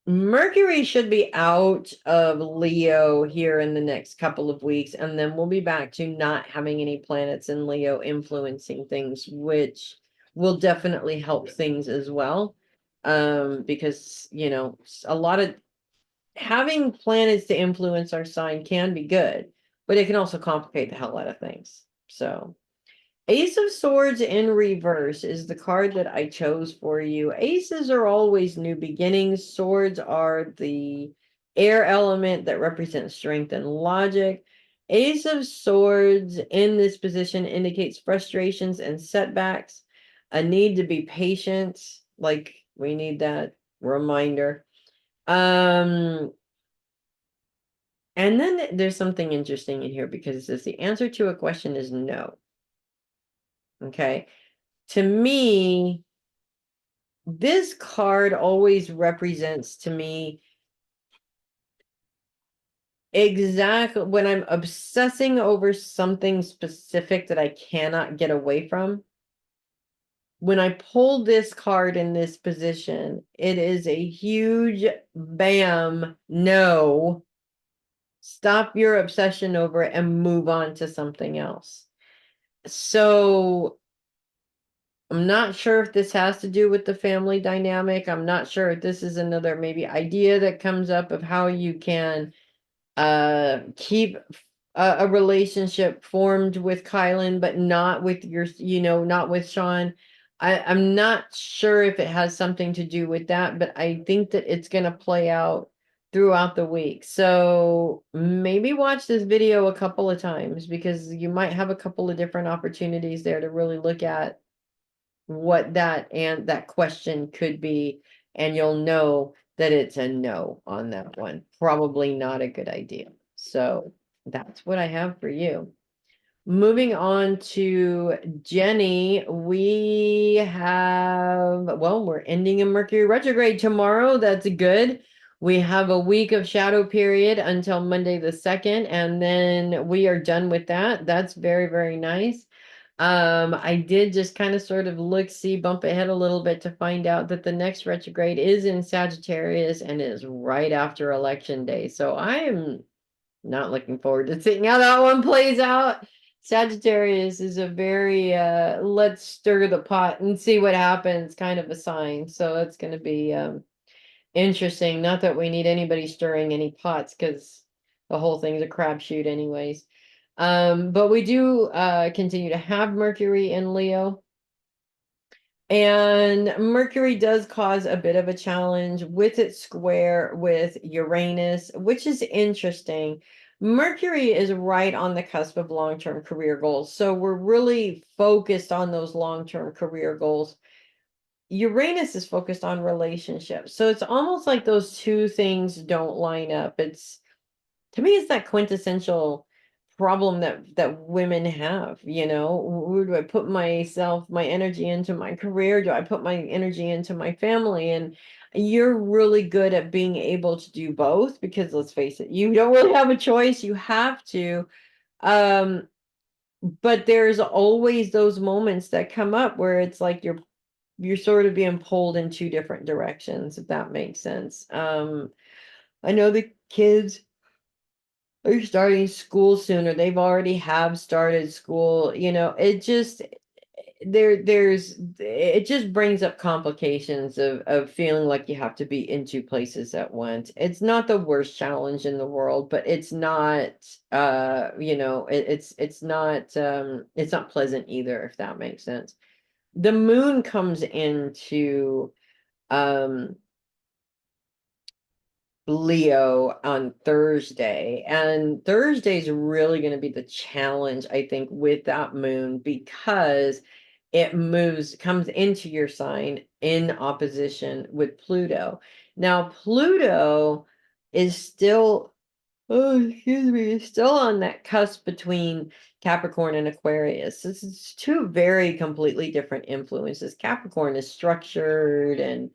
Mercury should be out of Leo here in the next couple of weeks, and then we'll be back to not having any planets in Leo influencing things, which will definitely help things as well. Because, a lot of having planets to influence our sign can be good, but it can also complicate the hell out of things. So Ace of Swords in reverse is the card that I chose for you. Aces are always new beginnings. Swords are the air element that represents strength and logic. Ace of Swords in this position indicates frustrations and setbacks, a need to be patient, like we need that reminder. And then there's something interesting in here because it says the answer to a question is no. Okay. To me, this card always represents to me exactly when I'm obsessing over something specific that I cannot get away from. When I pull this card in this position, it is a huge bam, no. Stop your obsession over it and move on to something else. So I'm not sure if this has to do with the family dynamic. I'm not sure if this is another maybe idea that comes up of how you can keep a relationship formed with Kylan, but not with your, not with Sean. I'm not sure if it has something to do with that, but I think that it's going to play out throughout the week. So maybe watch this video a couple of times because you might have a couple of different opportunities there to really look at what that question could be, and you'll know that it's a no on that one. Probably not a good idea. So that's what I have for you. Moving on to Jenny, we have, well, we're ending in Mercury retrograde tomorrow. That's good. We have a week of shadow period until Monday the 2nd, and then we are done with that. That's very, very nice. I did just kind of sort of bump ahead a little bit to find out that the next retrograde is in Sagittarius and is right after election day. So I am not looking forward to seeing how that one plays out. Sagittarius is a very let's stir the pot and see what happens kind of a sign. So that's going to be interesting. Not that we need anybody stirring any pots because the whole thing's a crapshoot anyways. But we do continue to have Mercury in Leo. And Mercury does cause a bit of a challenge with its square with Uranus, which is interesting. Mercury is right on the cusp of long-term career goals. So we're really focused on those long-term career goals. Uranus is focused on relationships. So it's almost like those two things don't line up. To me, it's that quintessential problem that women have, where do I put my energy into my career? Do I put my energy into my family? And you're really good at being able to do both because let's face it, you don't really have a choice. You have to. But there's always those moments that come up where it's like you're sort of being pulled in two different directions, if that makes sense. I know the kids are starting school sooner. They've already have started school. It just brings up complications of feeling like you have to be in two places at once. It's not the worst challenge in the world, but it's not it's not pleasant either, if that makes sense. The moon comes into um Leo on Thursday, and Thursday is really going to be the challenge, I think, with that moon because it comes into your sign in opposition with Pluto. Now, Pluto is still, oh, excuse me, still on that cusp between Capricorn and Aquarius. This is two very completely different influences. Capricorn is structured and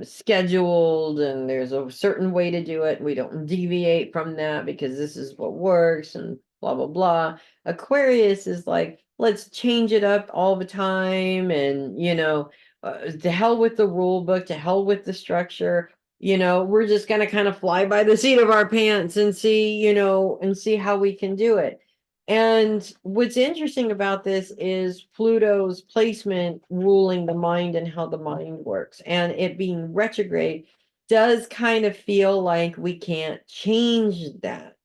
scheduled, and there's a certain way to do it. We don't deviate from that because this is what works and blah, blah, blah. Aquarius is like, let's change it up all the time. And, to hell with the rule book, to hell with the structure. We're just going to kind of fly by the seat of our pants and see how we can do it. And what's interesting about this is Pluto's placement ruling the mind and how the mind works. And it being retrograde does kind of feel like we can't change that.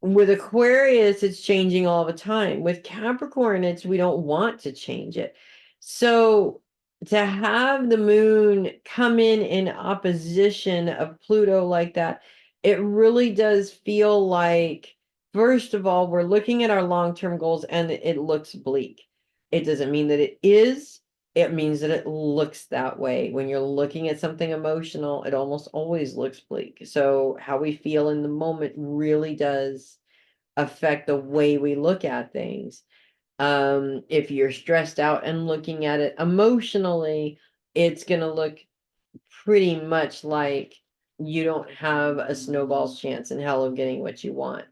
With Aquarius, it's changing all the time. With Capricorn, we don't want to change it. So to have the moon come in opposition of Pluto like that, it really does feel like, first of all, we're looking at our long-term goals and it looks bleak. It doesn't mean that it is. It means that it looks that way. When you're looking at something emotional, it almost always looks bleak. So how we feel in the moment really does affect the way we look at things. If you're stressed out and looking at it emotionally, it's going to look pretty much like you don't have a snowball's chance in hell of getting what you want.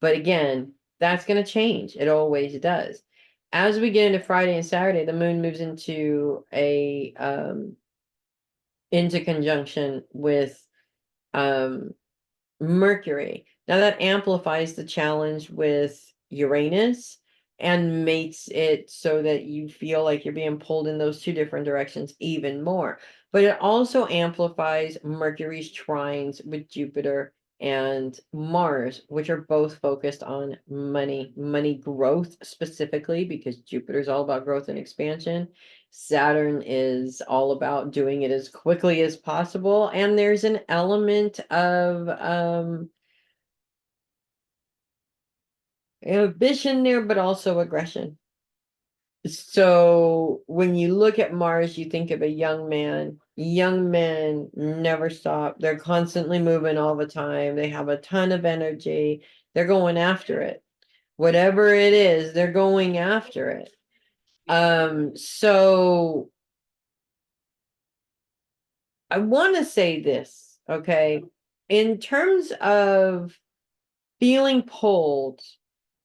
But again, that's going to change. It always does. As we get into Friday and Saturday, the moon moves into conjunction with Mercury. Now that amplifies the challenge with Uranus and makes it so that you feel like you're being pulled in those two different directions even more. But it also amplifies Mercury's trines with Jupiter and Mars, which are both focused on money growth specifically, because Jupiter's all about growth and expansion. Saturn is all about doing it as quickly as possible. And there's an element of ambition there, but also aggression. So when you look at Mars, you think of a young man. Young men never stop. They're constantly moving all the time. They have a ton of energy. They're going after it. Whatever it is, they're going after it. So I want to say this, okay? In terms of feeling pulled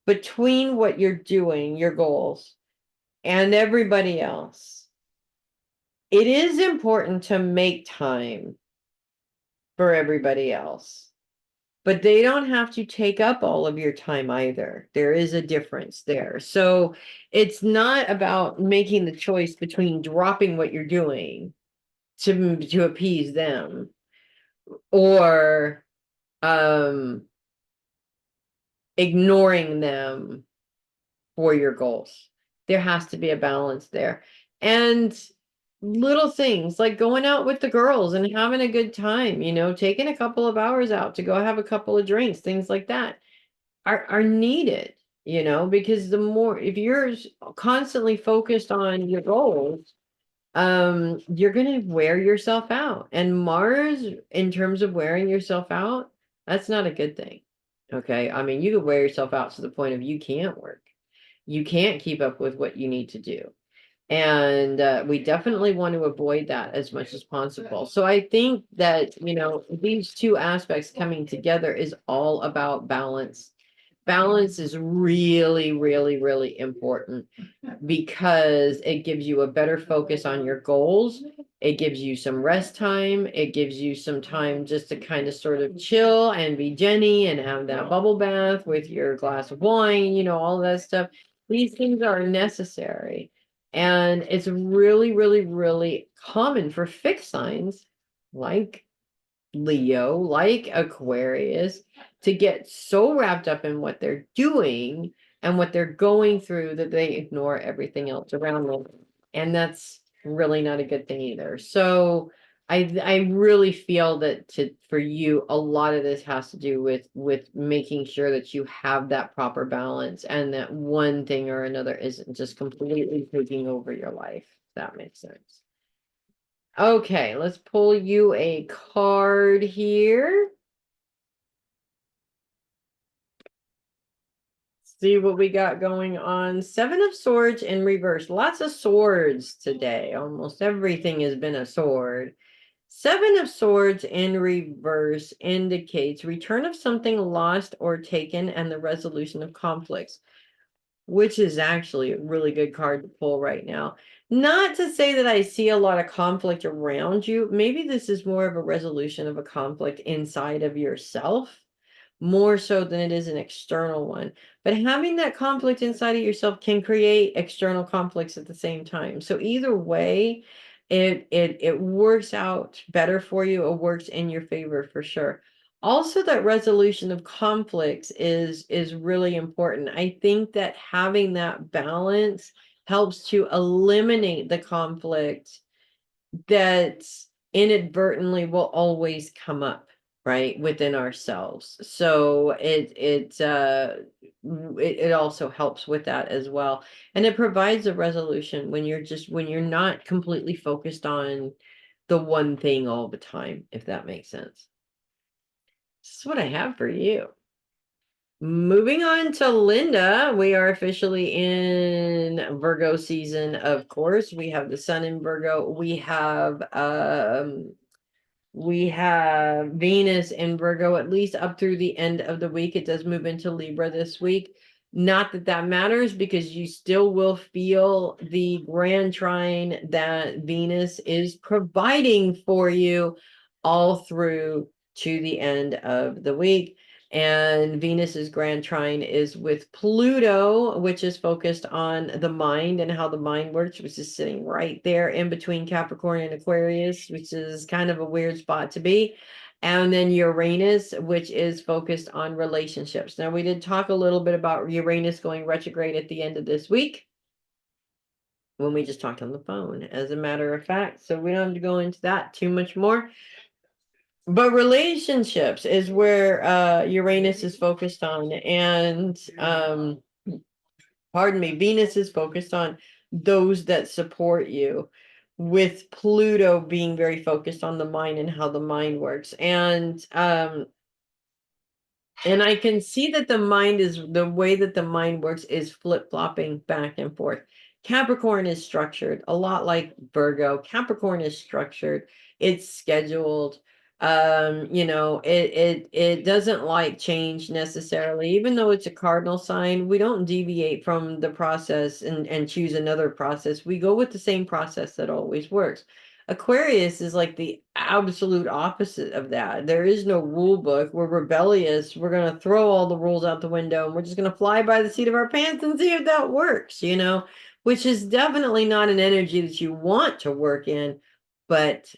between what you're doing, your goals, and everybody else, it is important to make time for everybody else. But they don't have to take up all of your time either. There is a difference there. So it's not about making the choice between dropping what you're doing to appease them, or ignoring them for your goals. There has to be a balance there. And little things like going out with the girls and having a good time, taking a couple of hours out to go have a couple of drinks, things like that are needed, because the more, if you're constantly focused on your goals, you're going to wear yourself out. And Mars, in terms of wearing yourself out, that's not a good thing. Okay. I mean, you could wear yourself out to the point of you can't work. You can't keep up with what you need to do. And we definitely want to avoid that as much as possible. So I think that, these two aspects coming together is all about balance. Balance is really, really, really important, because it gives you a better focus on your goals. It gives you some rest time. It gives you some time just to kind of sort of chill and be Jenny and have that bubble bath with your glass of wine, all of that stuff. These things are necessary. And it's really, really, really common for fixed signs like Leo, like Aquarius, to get so wrapped up in what they're doing and what they're going through that they ignore everything else around them. And that's really not a good thing either. So I really feel that for you, a lot of this has to do with making sure that you have that proper balance, and that one thing or another isn't just completely taking over your life. If that makes sense. Okay, let's pull you a card here. See what we got going on. Seven of Swords in reverse. Lots of swords today. Almost everything has been a sword. Seven of Swords in reverse indicates return of something lost or taken and the resolution of conflicts, which is actually a really good card to pull right now. Not to say that I see a lot of conflict around you. Maybe this is more of a resolution of a conflict inside of yourself, more so than it is an external one. But having that conflict inside of yourself can create external conflicts at the same time. So either way, it works out better for you. It works in your favor for sure. Also, that resolution of conflicts is really important. I think that having that balance helps to eliminate the conflict that inadvertently will always come up, right, within ourselves. So it also helps with that as well. And it provides a resolution when you're not completely focused on the one thing all the time, if that makes sense. This is what I have for you. Moving on to Linda, we are officially in Virgo season, of course. We have the sun in Virgo. We have Venus in Virgo, at least up through the end of the week. It does move into Libra this week. Not that that matters, because you still will feel the grand trine that Venus is providing for you all through to the end of the week. And Venus's grand trine is with Pluto, which is focused on the mind and how the mind works, which is sitting right there in between Capricorn and Aquarius, which is kind of a weird spot to be. And then Uranus, which is focused on relationships. Now, we did talk a little bit about Uranus going retrograde at the end of this week when we just talked on the phone, as a matter of fact. So we don't have to go into that too much more. But relationships is where Uranus is focused on, and pardon me, Venus is focused on those that support you, with Pluto being very focused on the mind and how the mind works. And I can see that the way that the mind works is flip-flopping back and forth. Capricorn is structured a lot like Virgo. Capricorn is structured, it's scheduled. It doesn't like change necessarily. Even though it's a cardinal sign, we don't deviate from the process and choose another process. We go with the same process that always works. Aquarius is like the absolute opposite of that. There is no rule book. We're rebellious. We're going to throw all the rules out the window, and we're just going to fly by the seat of our pants and see if that works, which is definitely not an energy that you want to work in, but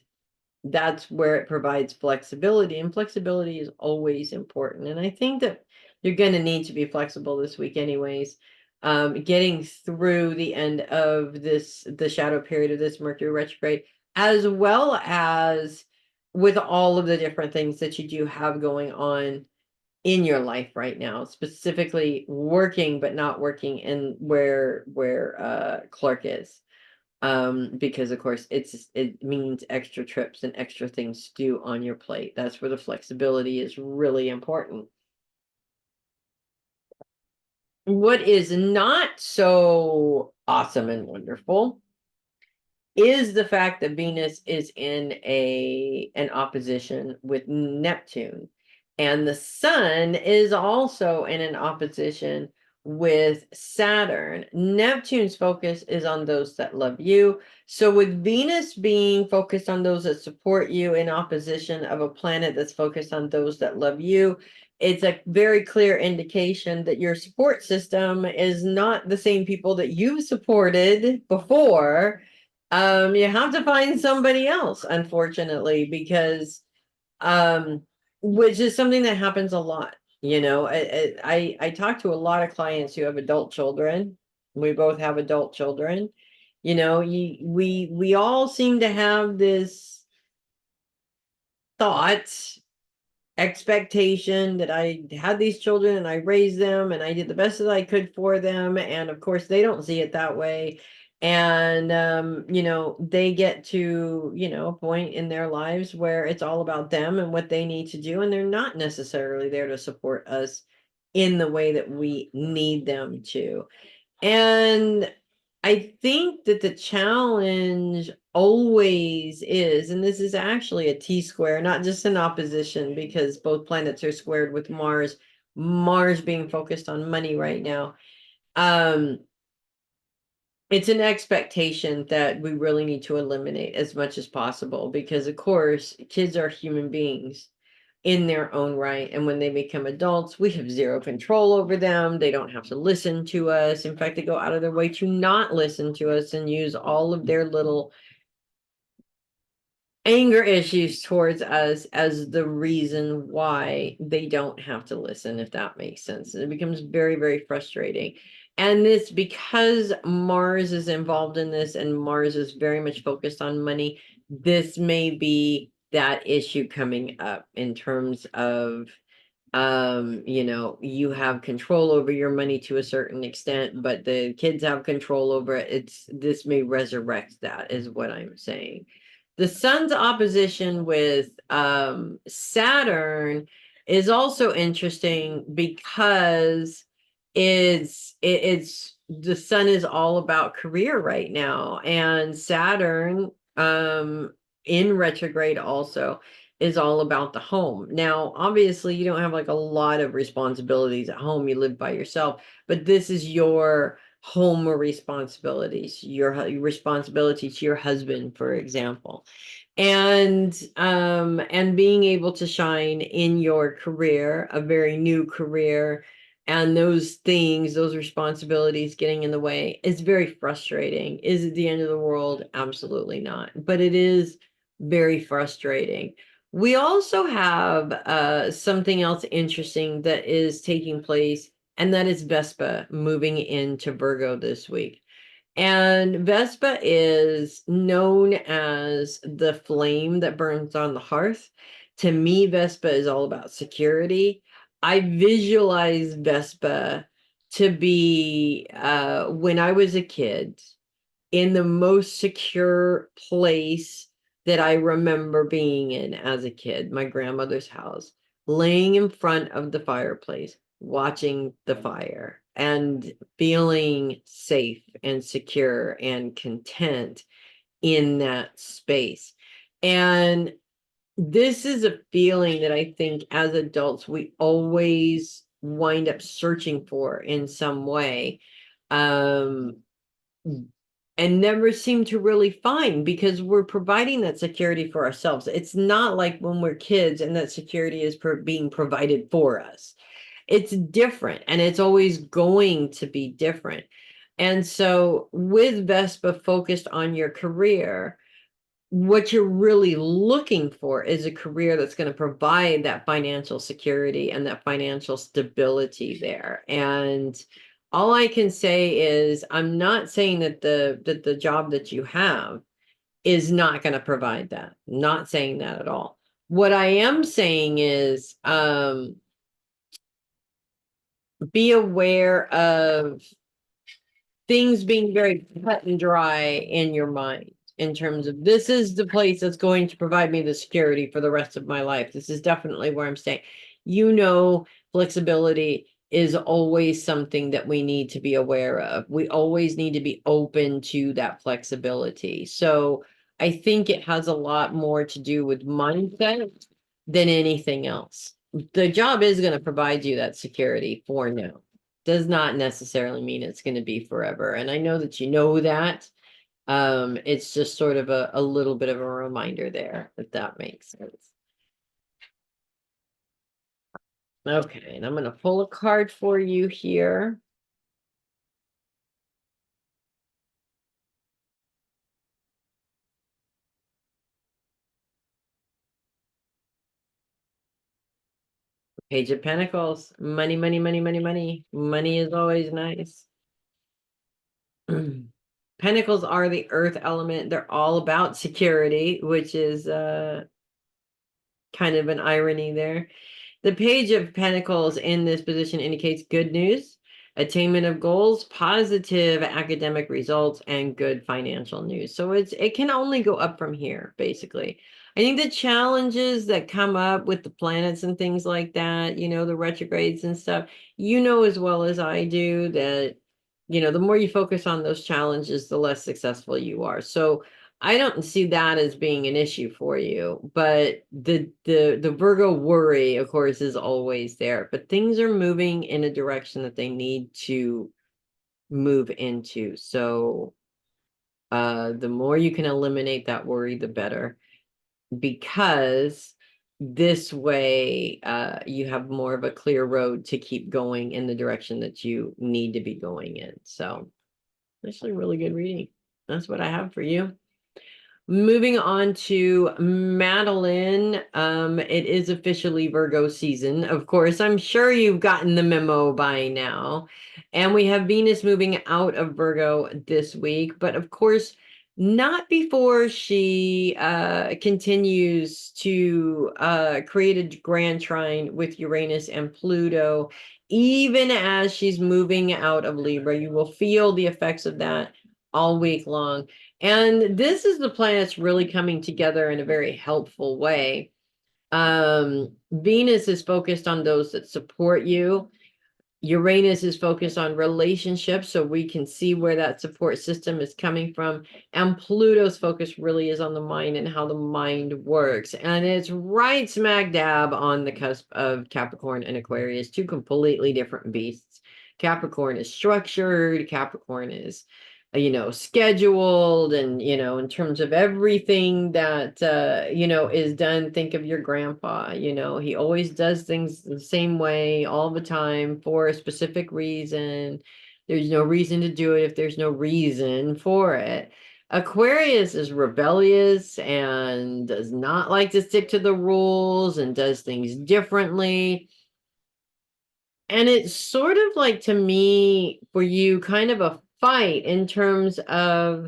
that's where it provides flexibility, and flexibility is always important. And I think that you're going to need to be flexible this week anyways. Getting through the end of the shadow period of this Mercury retrograde, as well as with all of the different things that you do have going on in your life right now, specifically working but not working in where Clark is. Because of course it means extra trips and extra things to do on your plate. That's where the flexibility is really important. What is not so awesome and wonderful is the fact that Venus is in an opposition with Neptune, and the sun is also in an opposition with Saturn. Neptune's focus is on those that love you. So with Venus being focused on those that support you in opposition of a planet that's focused on those that love you, it's a very clear indication that your support system is not the same people that you've supported before. You have to find somebody else, unfortunately, because which is something that happens a lot. I talk to a lot of clients who have adult children. We both have adult children. We all seem to have this thought, expectation that I had these children and I raised them and I did the best that I could for them. And of course, they don't see it that way. And, they get to, a point in their lives where it's all about them and what they need to do. And they're not necessarily there to support us in the way that we need them to. And I think that the challenge always is, and this is actually a T-square, not just an opposition, because both planets are squared with Mars being focused on money right now. It's an expectation that we really need to eliminate as much as possible, because of course, kids are human beings in their own right. And when they become adults, we have zero control over them. They don't have to listen to us. In fact, they go out of their way to not listen to us and use all of their little anger issues towards us as the reason why they don't have to listen, if that makes sense. It becomes very, very frustrating. And it's because Mars is involved in this and Mars is very much focused on money. This may be that issue coming up in terms of you know, you have control over your money to a certain extent, but the kids have control over it. This may resurrect that, is what I'm saying. The sun's opposition with Saturn is also interesting because it's the sun is all about career right now, and Saturn in retrograde also is all about the home. Now, obviously, you don't have like a lot of responsibilities at home. You live by yourself, but this is your home responsibilities, your responsibility to your husband, for example. And being able to shine in your career, a very new career, and those things, those responsibilities getting in the way is very frustrating. Is it the end of the world? Absolutely not. But it is very frustrating. We also have something else interesting that is taking place, and that is Vespa moving into Virgo this week. And Vespa is known as the flame that burns on the hearth. To me, Vespa is all about security. I visualize Vespa to be, when I was a kid, in the most secure place that I remember being in as a kid, my grandmother's house, laying in front of the fireplace, watching the fire and feeling safe and secure and content in that space. And this is a feeling that I think as adults, we always wind up searching for in some way. Um, and never seem to really find, because we're providing that security for ourselves. It's not like when we're kids and that security is being provided for us. It's different, and it's always going to be different. And so with Vespa focused on your career, what you're really looking for is a career that's going to provide that financial security and that financial stability there. And all I can say is, I'm not saying that the job that you have is not going to provide that. Not saying that at all. What I am saying is, be aware of things being very cut and dry in your mind, in terms of, this is the place that's going to provide me the security for the rest of my life. This is definitely where I'm staying. You know, flexibility is always something that we need to be aware of. We always need to be open to that flexibility. So I think it has a lot more to do with mindset than anything else. The job is going to provide you that security for now. Does not necessarily mean it's going to be forever. And I know that you know that. It's just sort of a little bit of a reminder there, if that makes sense. Okay, and I'm going to pull a card for you here. Page of Pentacles. Money, money, money, money, money. Money is always nice. Pentacles are the earth element. They're all about security, which is kind of an irony there. The Page of Pentacles in this position indicates good news, attainment of goals, positive academic results, and good financial news. So it can only go up from here, basically. I think the challenges that come up with the planets and things like that, you know, the retrogrades and stuff, you know as well as I do that, you know, the more you focus on those challenges, the less successful you are. So I don't see that as being an issue for you, but the Virgo worry, of course, is always there. But things are moving in a direction that they need to move into. So the more you can eliminate that worry, the better, because this way you have more of a clear road to keep going in the direction that you need to be going in. So actually really good reading. That's what I have for you. Moving on to Matalyn. It is officially Virgo season. Of course, I'm sure you've gotten the memo by now. And we have Venus moving out of Virgo this week, but of course, not before she continues to create a grand trine with Uranus and Pluto. Even as she's moving out of Libra, you will feel the effects of that all week long. And this is the planets really coming together in a very helpful way. Venus is focused on those that support you. Uranus is focused on relationships, so we can see where that support system is coming from. And Pluto's focus really is on the mind and how the mind works. And it's right smack dab on the cusp of Capricorn and Aquarius, two completely different beasts. Capricorn is structured, Capricorn is scheduled, and in terms of everything that is done. Think of your grandpa. He always does things the same way all the time for a specific reason. There's no reason to do it if there's no reason for it. Aquarius is rebellious and does not like to stick to the rules and does things differently. And it's sort of like, to me, for you, kind of a fight in terms of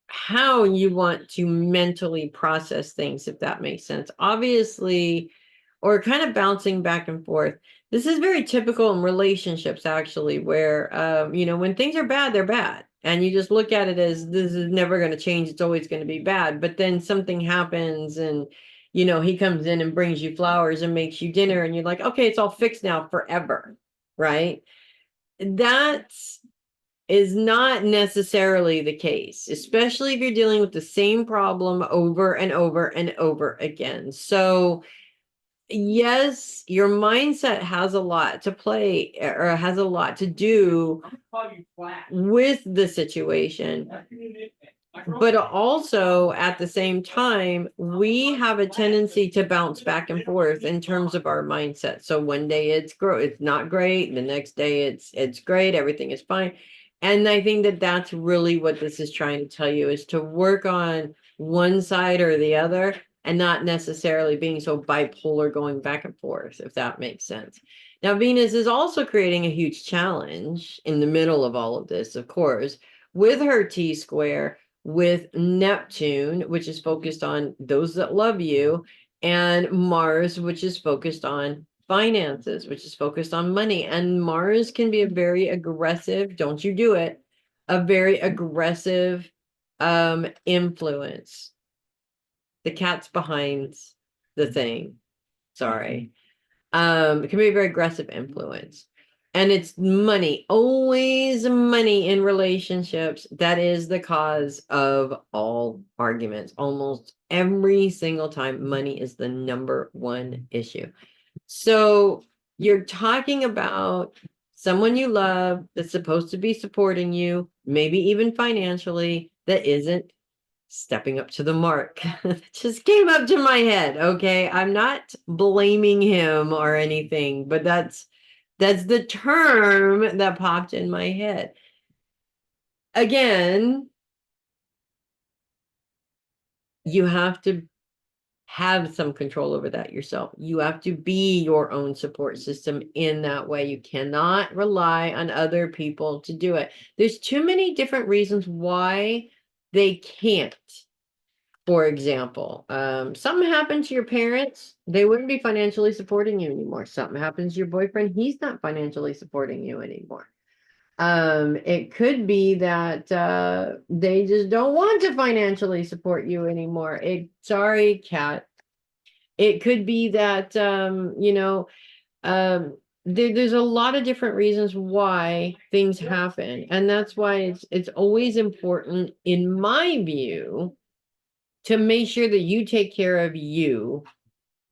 how you want to mentally process things, if that makes sense. Obviously, or kind of bouncing back and forth. This is very typical in relationships, actually, where, when things are bad, they're bad. And you just look at it as, this is never going to change. It's always going to be bad. But then something happens and, he comes in and brings you flowers and makes you dinner. And you're like, okay, it's all fixed now forever. Right? That's is not necessarily the case, especially if you're dealing with the same problem over and over and over again. So, yes, your mindset has a lot to play, or has a lot to do with the situation. But also, at the same time, we have a tendency to bounce back and forth in terms of our mindset. So one day it's not great. The next day it's great. Everything is fine. And I think that that's really what this is trying to tell you, is to work on one side or the other, and not necessarily being so bipolar, going back and forth, if that makes sense. Now, Venus is also creating a huge challenge in the middle of all of this, of course, with her T-square with Neptune, which is focused on those that love you, and Mars, which is focused on finances, which is focused on money. And Mars can be a very aggressive, don't you do it, a very aggressive influence. The cat's behind the thing. Sorry. It can be a very aggressive influence. And it's money, always money in relationships. That is the cause of all arguments. Almost every single time, money is the number one issue. So you're talking about someone you love that's supposed to be supporting you, maybe even financially, that isn't stepping up to the mark. Just came up to my head. Okay. I'm not blaming him or anything, but that's the term that popped in my head. Again, you have to have some control over that yourself. You have to be your own support system in that way. You cannot rely on other people to do it. There's too many different reasons why they can't. For example, something happened to your parents, they wouldn't be financially supporting you anymore. Something happens to your boyfriend, he's not financially supporting you anymore. It could be that they just don't want to financially support you anymore. Sorry, Kat. It could be that there's a lot of different reasons why things happen, and that's why it's always important, in my view, to make sure that you take care of you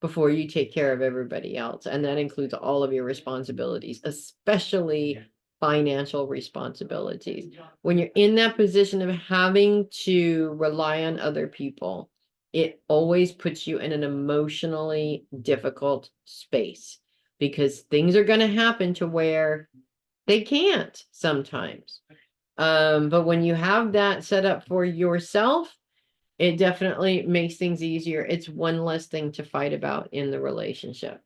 before you take care of everybody else. And that includes all of your responsibilities, especially financial responsibilities. When you're in that position of having to rely on other people, it always puts you in an emotionally difficult space, because things are going to happen to where they can't sometimes. But when you have that set up for yourself, It definitely makes things easier. It's one less thing to fight about in the relationship.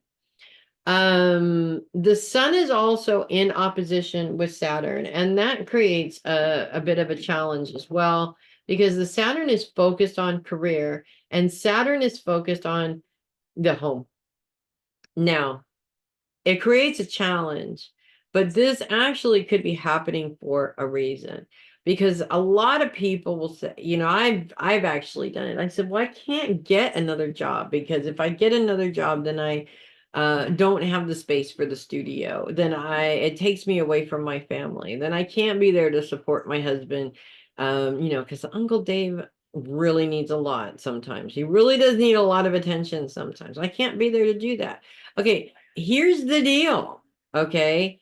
The sun is also in opposition with Saturn, and that creates a bit of a challenge as well, because the Saturn is focused on career and Saturn is focused on the home. Now, it creates a challenge, but this actually could be happening for a reason. Because a lot of people will say, I've actually done it. I said, well, I can't get another job, because if I get another job, then I don't have the space for the studio. Then it takes me away from my family. Then I can't be there to support my husband. Because Uncle Dave really needs a lot sometimes. He really does need a lot of attention sometimes. I can't be there to do that. Okay, here's the deal. Okay.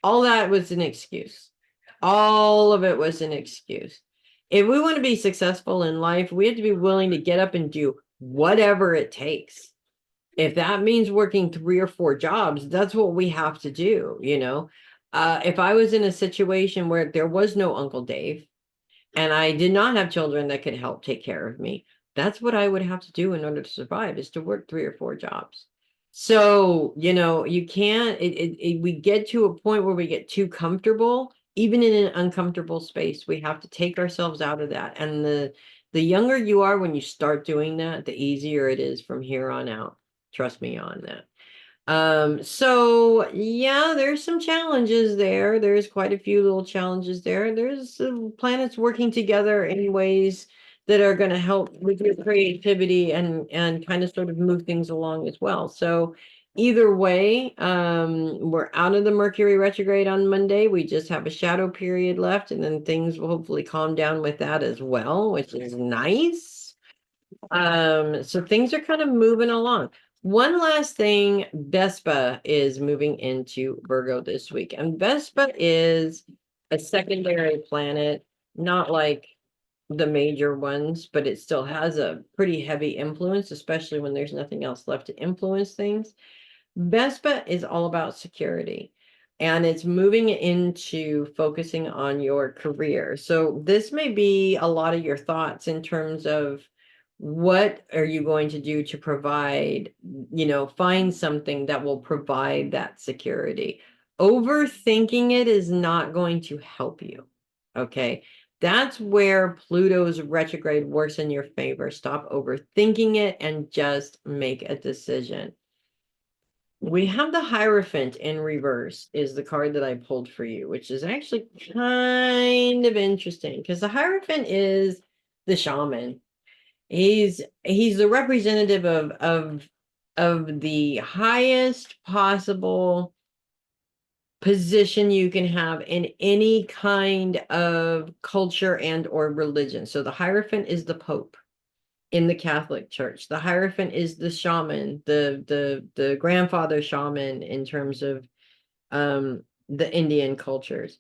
All that was an excuse. All of it was an excuse. If we want to be successful in life, we have to be willing to get up and do whatever it takes. If that means working 3 or 4 jobs, that's what we have to do. If I was in a situation where there was no Uncle Dave and I did not have children that could help take care of me, that's what I would have to do in order to survive, is to work 3 or 4 jobs. So, you can't, we get to a point where we get too comfortable, even in an uncomfortable space. We have to take ourselves out of that. And the younger you are when you start doing that, the easier it is from here on out. Trust me on that. So yeah, there's some challenges there. There's quite a few little challenges there. There's planets working together in ways that are going to help with your creativity and kind of sort of move things along as well. So either way, we're out of the Mercury retrograde on Monday. We just have a shadow period left, and then things will hopefully calm down with that as well, which is nice. So things are kind of moving along. One last thing, Vespa is moving into Virgo this week, and Vespa is a secondary planet, not like the major ones, but it still has a pretty heavy influence, especially when there's nothing else left to influence things. Vespa is all about security, and it's moving into focusing on your career. So this may be a lot of your thoughts in terms of what are you going to do to provide, find something that will provide that security. Overthinking it is not going to help you. Okay. That's where Pluto's retrograde works in your favor. Stop overthinking it and just make a decision. We have the Hierophant in reverse is the card that I pulled for you, which is actually kind of interesting because the Hierophant is the shaman. He's the representative of the highest possible position you can have in any kind of culture and or religion. So the Hierophant is the Pope in the Catholic Church. The Hierophant is the shaman, the grandfather shaman in terms of the Indian cultures.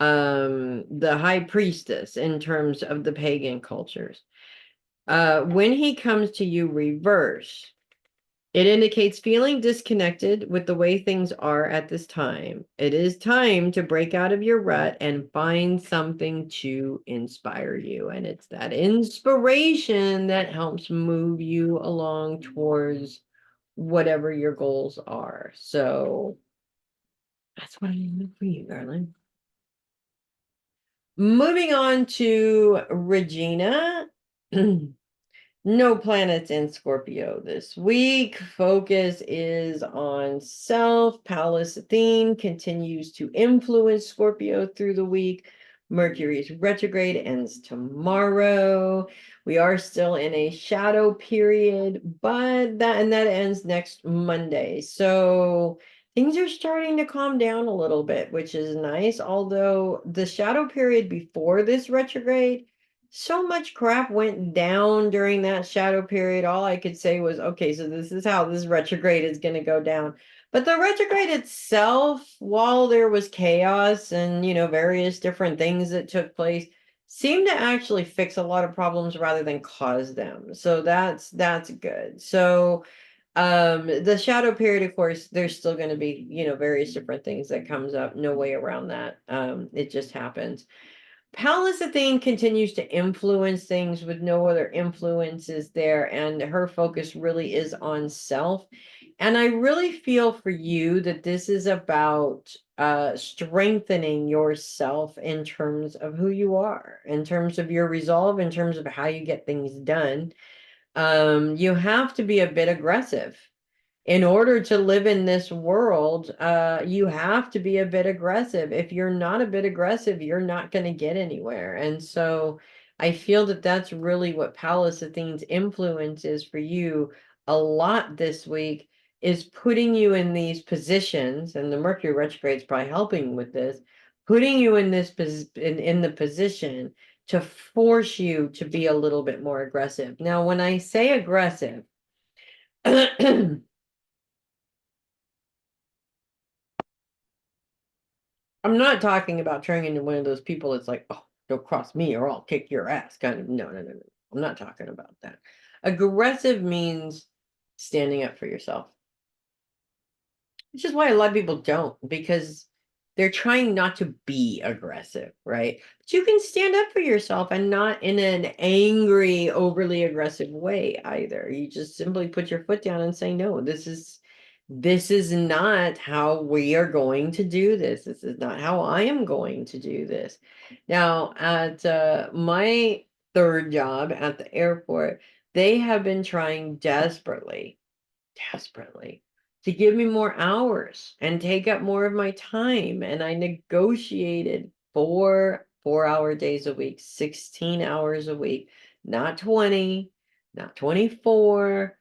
The high priestess in terms of the pagan cultures. When he comes to you reverse, it indicates feeling disconnected with the way things are at this time. It is time to break out of your rut and find something to inspire you. And it's that inspiration that helps move you along towards whatever your goals are. So that's what I need for you, darling. Moving on to Regina. No planets in Scorpio this week. Focus is on self. Pallas Athene continues to influence Scorpio through the week. Mercury's retrograde ends tomorrow. We are still in a shadow period, but that ends next Monday. So things are starting to calm down a little bit, which is nice. Although the shadow period before this retrograde, so much crap went down during that shadow period. All I could say was, okay, so this is how this retrograde is going to go down. But the retrograde itself, while there was chaos and, various different things that took place, seemed to actually fix a lot of problems rather than cause them. So that's good. So the shadow period, of course, there's still going to be, various different things that comes up. No way around that. It just happens. Pallas Athene continues to influence things with no other influences there, and her focus really is on self. And I really feel for you that this is about strengthening yourself in terms of who you are, in terms of your resolve, in terms of how you get things done. You have to be a bit aggressive in order to live in this world. You have to be a bit aggressive. If you're not a bit aggressive, you're not going to get anywhere. And so I feel that that's really what Pallas Athene's influence is for you a lot this week, is putting you in these positions, and the Mercury retrograde is probably helping with this, putting you in this in the position to force you to be a little bit more aggressive. Now, when I say aggressive, I'm not talking about turning into one of those people that's like, oh, don't cross me or I'll kick your ass. Kind of, no, no, no, no. I'm not talking about that. Aggressive means standing up for yourself, which is why a lot of people don't, because they're trying not to be aggressive, right? But you can stand up for yourself, and not in an angry, overly aggressive way either. You just simply put your foot down and say, no, this is not how we are going to do this. This is not how I am going to do this. Now, at my third job at the airport, they have been trying desperately to give me more hours and take up more of my time. And I negotiated 4 hour days a week, 16 hours a week, not 20, not 24,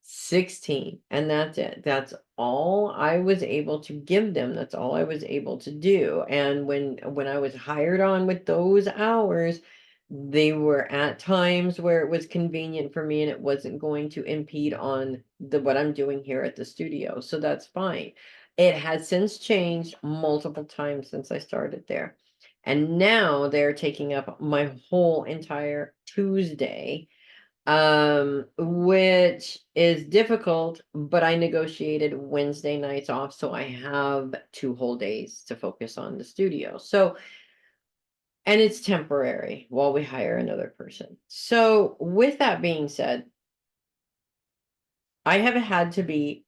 16. And that's it. That's all I was able to give them. That's all I was able to do. And when I was hired on with those hours, they were at times where it was convenient for me and it wasn't going to impede on what I'm doing here at the studio. So that's fine. It has since changed multiple times since I started there. And now they're taking up my whole entire Tuesday, which is difficult, but I negotiated Wednesday nights off, so I have 2 whole days to focus on the studio. So, and it's temporary while we hire another person. So, with that being said, I have had to be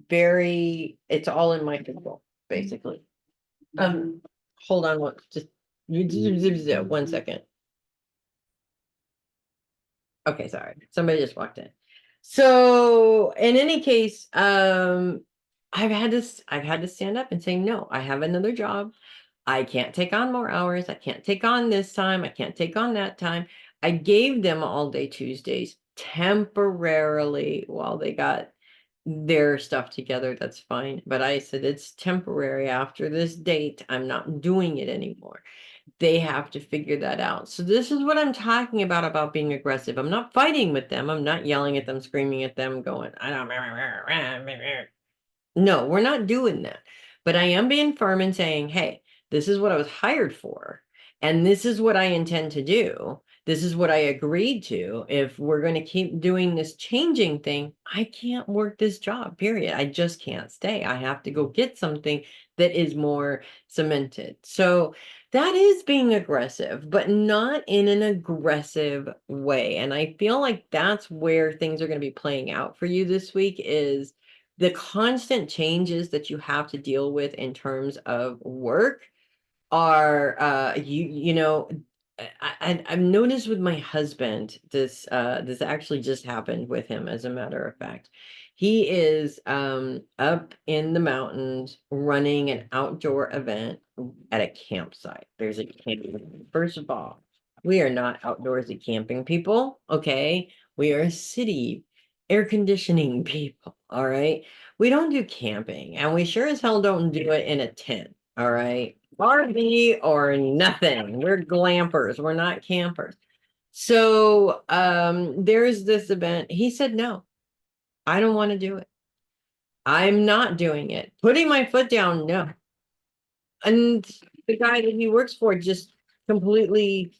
it's all in my control, basically. Hold on, just 1 second. Okay, sorry. Somebody just walked in. So in any case, I've had to stand up and say, no, I have another job. I can't take on more hours. I can't take on this time. I can't take on that time. I gave them all day Tuesdays temporarily while they got their stuff together. That's fine. But I said, it's temporary. After this date, I'm not doing it anymore. They have to figure that out. So this is what I'm talking about being aggressive. I'm not fighting with them. I'm not yelling at them, screaming at them, going, I don't. No, we're not doing that. But I am being firm and saying, hey, this is what I was hired for, and this is what I intend to do. This is what I agreed to. If we're going to keep doing this changing thing, I can't work this job, period. I just can't stay. I have to go get something that is more cemented. So that is being aggressive, but not in an aggressive way. And I feel like that's where things are going to be playing out for you this week, is the constant changes that you have to deal with in terms of work are I've noticed with my husband, this actually just happened with him, as a matter of fact. He is up in the mountains running an outdoor event at a campsite. There's a camping. First of all, we are not outdoorsy camping people, okay? We are city air conditioning people, all right? We don't do camping, and we sure as hell don't do it in a tent, all right? RV or nothing. We're glampers. We're not campers. So there's this event. He said, no, I don't want to do it. I'm not doing it. Putting my foot down, no. And the guy that he works for just completely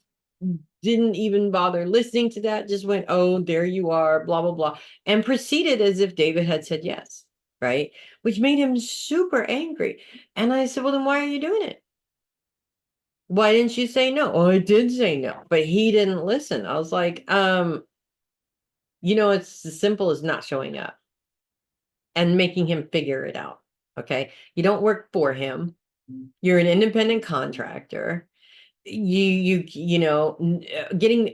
didn't even bother listening to that, just went, oh, there you are, blah, blah, blah, and proceeded as if David had said yes, right? Which made him super angry. And I said, well, then why are you doing it? Why didn't you say no? Oh, I did say no, but he didn't listen. I was like, it's as simple as not showing up and making him figure it out. Okay. You don't work for him. You're an independent contractor. Getting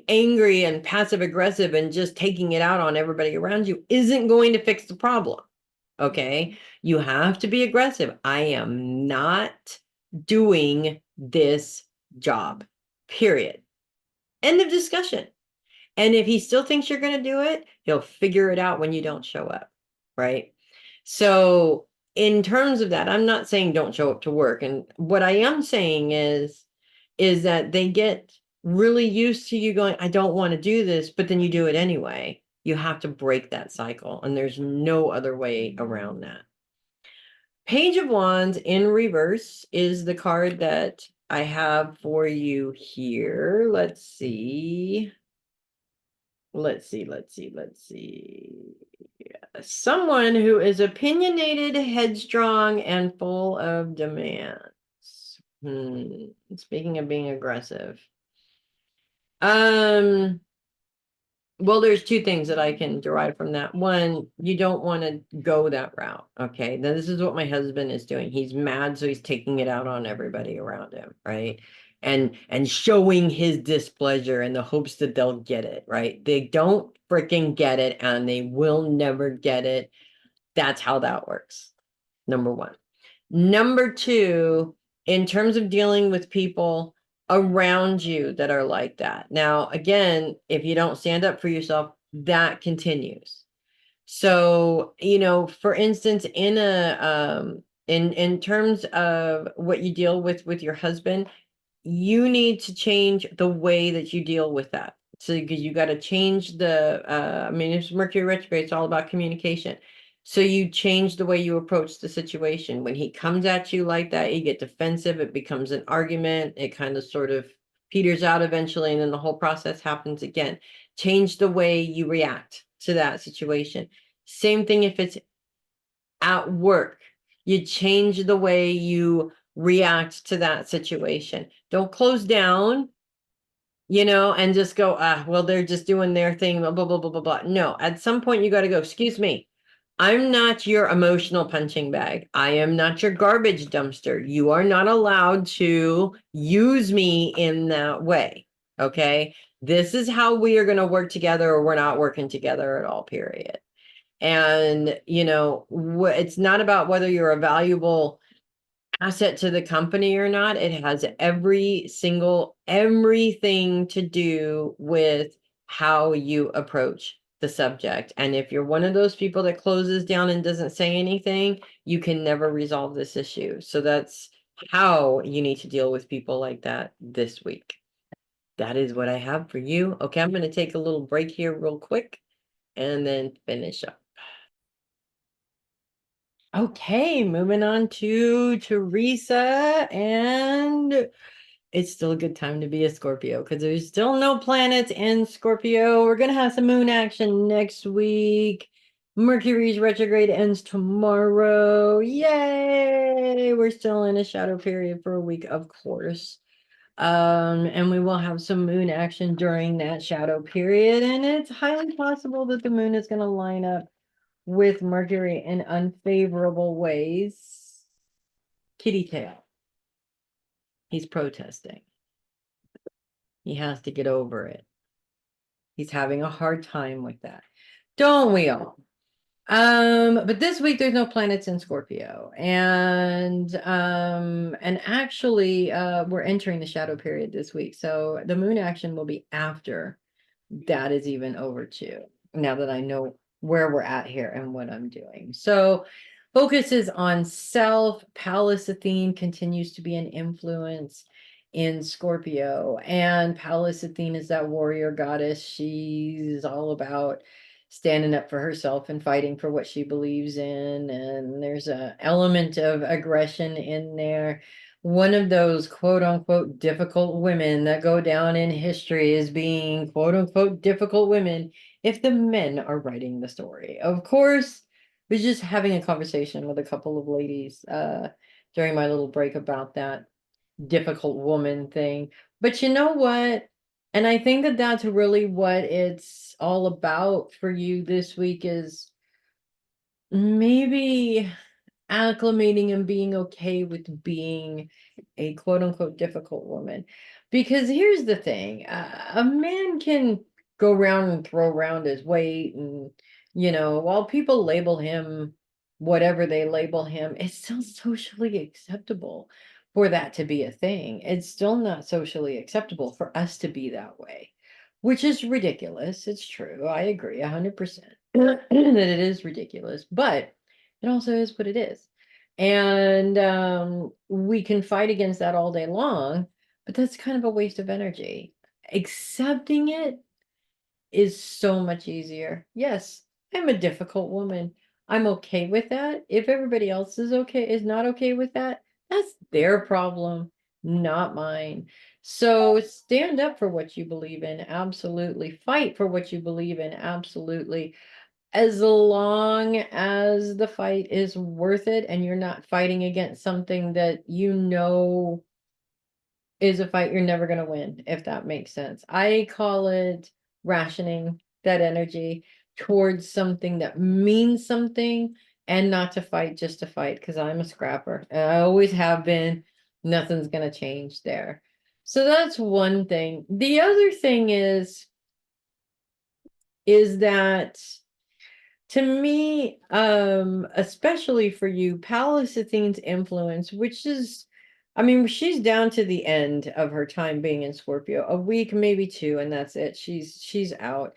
angry and passive aggressive and just taking it out on everybody around you isn't going to fix the problem. Okay. You have to be aggressive. I am not doing this job, period. End of discussion. And if he still thinks you're going to do it, he'll figure it out when you don't show up. Right. So, in terms of that, I'm not saying don't show up to work. And what I am saying is that they get really used to you going, I don't want to do this, but then you do it anyway. You have to break that cycle. And there's no other way around that. Page of Wands in reverse is the card that I have for you here. Let's see. Someone who is opinionated, headstrong, and full of demands. Speaking of being aggressive. Well, there's two things that I can derive from that. One, you don't want to go that route. Okay. Now, this is what my husband is doing. He's mad, so he's taking it out on everybody around him, right? And showing his displeasure in the hopes that they'll get it, right? They don't freaking get it, and they will never get it. That's how that works. Number one. Number two, in terms of dealing with people around you that are like that. Now, again, if you don't stand up for yourself, that continues. So, for instance, in terms of what you deal with your husband, you need to change the way that you deal with that. So, because you got to change it's Mercury retrograde, it's all about communication. So you change the way you approach the situation. When he comes at you like that, you get defensive, it becomes an argument, it kind of sort of peters out eventually, and then the whole process happens again. Change the way you react to that situation. Same thing if it's at work. You change the way you react to that situation. Don't close down, and just go, well, they're just doing their thing, blah, blah, blah, blah, blah, blah. No, at some point you got to go, excuse me. I'm not your emotional punching bag. I am not your garbage dumpster. You are not allowed to use me in that way. Okay. This is how we are going to work together, or we're not working together at all, period. And, it's not about whether you're a valuable asset to the company or not. It has everything to do with how you approach the subject. And if you're one of those people that closes down and doesn't say anything, you can never resolve this issue. So that's how you need to deal with people like that this week. That is what I have for you. Okay, I'm going to take a little break here real quick and then finish up. Okay, moving on to Theresa, and it's still a good time to be a Scorpio because there's still no planets in Scorpio. We're going to have some moon action next week. Mercury's retrograde ends tomorrow. Yay! We're still in a shadow period for a week, of course. And we will have some moon action during that shadow period, and it's highly possible that the moon is going to line up with Mercury in unfavorable ways. Kitty tail. He's protesting. He has to get over it. He's having a hard time with that. Don't we all? But this week there's no planets in Scorpio. And actually we're entering the shadow period this week. So the moon action will be after that is even over too. Now that I know where we're at here and what I'm doing. So focus is on self. Pallas Athene continues to be an influence in Scorpio, and Pallas Athene is that warrior goddess. She's all about standing up for herself and fighting for what she believes in, and there's an element of aggression in there. One of those quote unquote difficult women that go down in history as being quote unquote difficult women if the men are writing the story. Of course, I was just having a conversation with a couple of ladies during my little break about that. difficult woman thing. But you know what? And I think that that's really what it's all about for you this week is maybe acclimating and being okay with being a quote unquote difficult woman. Because here's the thing, a man can go around and throw around his weight and, while people label him whatever they label him, it's still socially acceptable for that to be a thing. It's still not socially acceptable for us to be that way, which is ridiculous. It's true. I agree 100% that it is ridiculous, but it also is what it is. And we can fight against that all day long, but that's kind of a waste of energy. Accepting it is so much easier. Yes, I'm a difficult woman. I'm okay with that. If everybody else is not okay with that, that's their problem, not mine. So stand up for what you believe in. Absolutely. Fight for what you believe in. Absolutely. As long as the fight is worth it and you're not fighting against something that is a fight you're never going to win, if that makes sense. I call it rationing that energy towards something that means something and not to fight just to fight, because I'm a scrapper. I always have been. Nothing's going to change there. So that's one thing. The other thing is that to me, especially for you, Pallas Athene's influence, which is, I mean, she's down to the end of her time being in Scorpio, a week, maybe two, and that's it. She's out.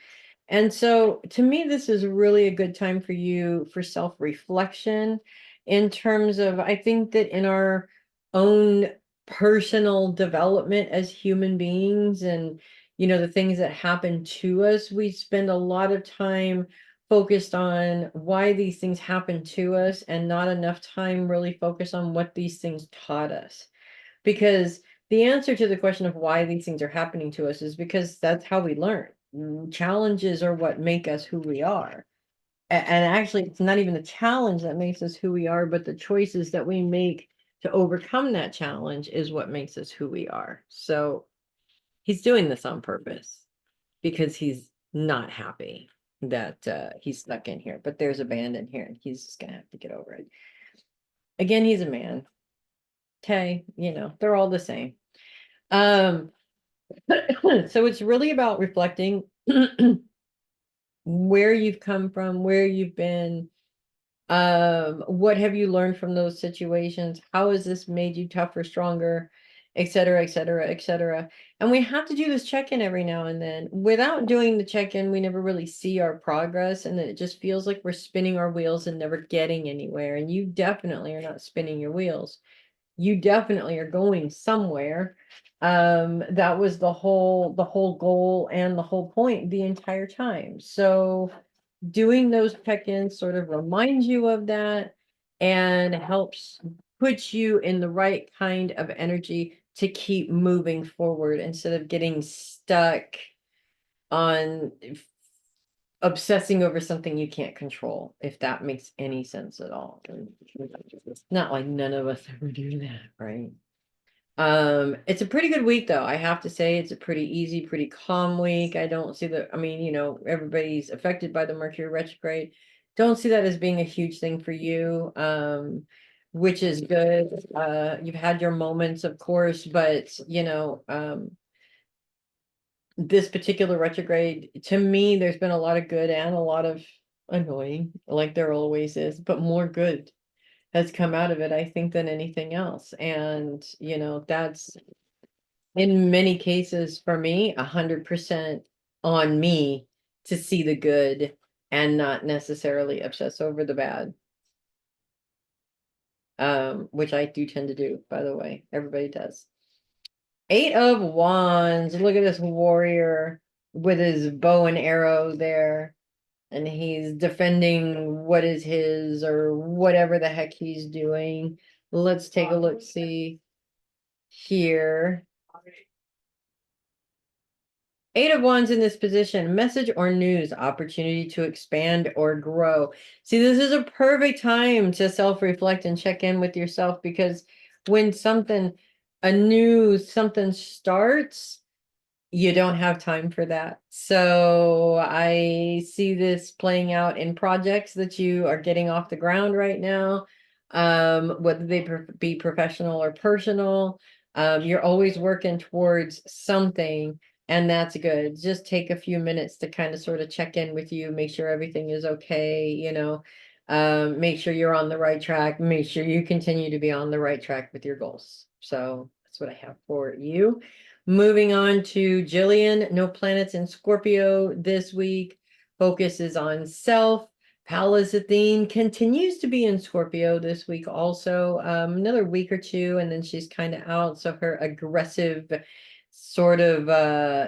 And so to me, this is really a good time for you for self-reflection in terms of, I think that in our own personal development as human beings and, the things that happen to us, we spend a lot of time focused on why these things happen to us and not enough time really focused on what these things taught us. Because the answer to the question of why these things are happening to us is because that's how we learn. Challenges are what make us who we are. And actually, it's not even the challenge that makes us who we are, but the choices that we make to overcome that challenge is what makes us who we are. So he's doing this on purpose because he's not happy that he's stuck in here. But there's a band in here and he's just gonna have to get over it. Again, he's a man. Okay, they're all the same. So it's really about reflecting where you've come from, where you've been, what have you learned from those situations? How has this made you tougher, stronger, et cetera, et cetera, et cetera. And we have to do this check-in every now and then. Without doing the check-in, we never really see our progress, and then it just feels like we're spinning our wheels and never getting anywhere. And you definitely are not spinning your wheels. You definitely are going somewhere. That was the whole goal and the whole point the entire time. So doing those check-ins sort of reminds you of that and helps put you in the right kind of energy to keep moving forward instead of getting stuck on obsessing over something you can't control, if that makes any sense at all. It's not like none of us ever do that, right? It's a pretty good week though. I have to say it's a pretty easy, pretty calm week. I don't see I mean, everybody's affected by the Mercury retrograde. Don't see that as being a huge thing for you. Which is good. You've had your moments, of course, but this particular retrograde, to me, there's been a lot of good and a lot of annoying, like there always is, but more good has come out of it, I think, than anything else. And, that's in many cases for me, 100% on me to see the good and not necessarily obsess over the bad. Which I do tend to do, by the way. Everybody does. 8 of Wands. Look at this warrior with his bow and arrow there. And he's defending what is his or whatever the heck he's doing. Let's take a look, see here. 8 of Wands in this position, message or news, opportunity to expand or grow. See, this is a perfect time to self-reflect and check in with yourself, because when something, a new something starts, you don't have time for that. So I see this playing out in projects that you are getting off the ground right now, whether they be professional or personal. You're always working towards something, and that's good. Just take a few minutes to kind of sort of check in with you, make sure everything is okay, make sure you're on the right track, make sure you continue to be on the right track with your goals. So that's what I have for you. Moving on to Jillian, no planets in Scorpio this week. Focus is on self. Pallas Athene continues to be in Scorpio this week also. Another week or two, and then she's kind of out. So her aggressive sort of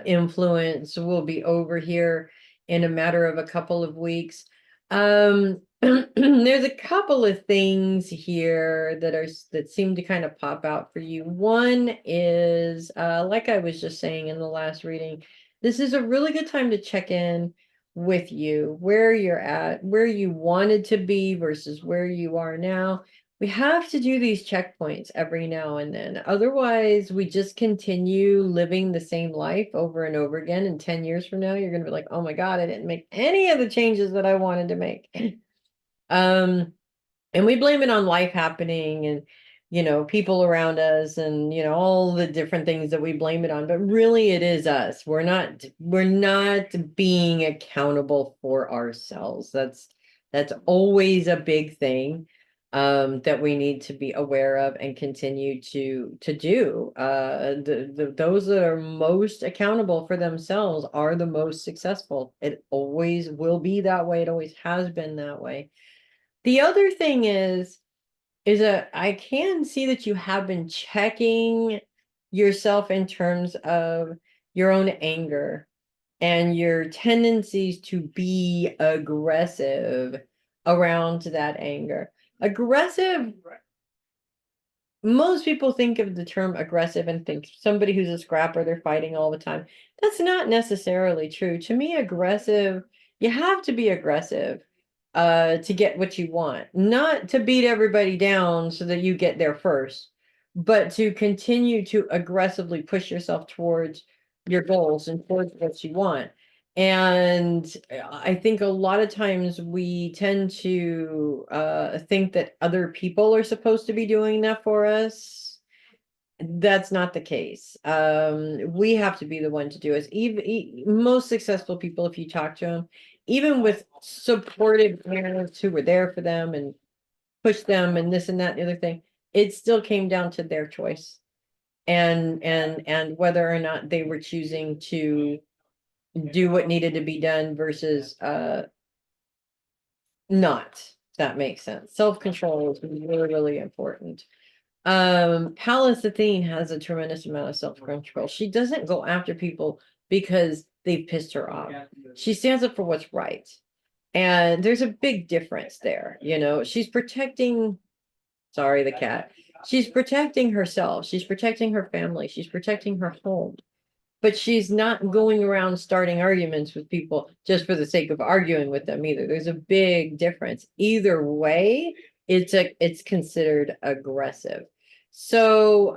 influence will be over here in a matter of a couple of weeks. There's a couple of things here that seem to kind of pop out for you. One is, like I was just saying in the last reading, this is a really good time to check in with you, where you're at, where you wanted to be versus where you are now. We have to do these checkpoints every now and then. Otherwise, we just continue living the same life over and over again. And 10 years from now, you're going to be like, oh my God, I didn't make any of the changes that I wanted to make. And we blame it on life happening and, people around us and, all the different things that we blame it on, but really it is us. We're not being accountable for ourselves. That's always a big thing, that we need to be aware of and continue to do. Those that are most accountable for themselves are the most successful. It always will be that way. It always has been that way. The other thing is that I can see that you have been checking yourself in terms of your own anger and your tendencies to be aggressive around that anger. Aggressive, most people think of the term aggressive and think somebody who's a scrapper, they're fighting all the time. That's not necessarily true. To me, aggressive, you have to be aggressive to get what you want, not to beat everybody down so that you get there first, but to continue to aggressively push yourself towards your goals and towards what you want. And I think a lot of times we tend to think that other people are supposed to be doing that for us. That's not the case. We have to be the one to do it. Even most successful people, if you talk to them, even with supportive parents who were there for them and pushed them and this and that and the other thing, it still came down to their choice and whether or not they were choosing to do what needed to be done versus not. If that makes sense. Self-control is really, really important. Pallas Athene has a tremendous amount of self-control. She doesn't go after people because they've pissed her off. She stands up for what's right. And there's a big difference there. She's protecting, sorry, the cat. She's protecting herself. She's protecting her family. She's protecting her home. But she's not going around starting arguments with people just for the sake of arguing with them either. There's a big difference. Either way, it's considered aggressive. So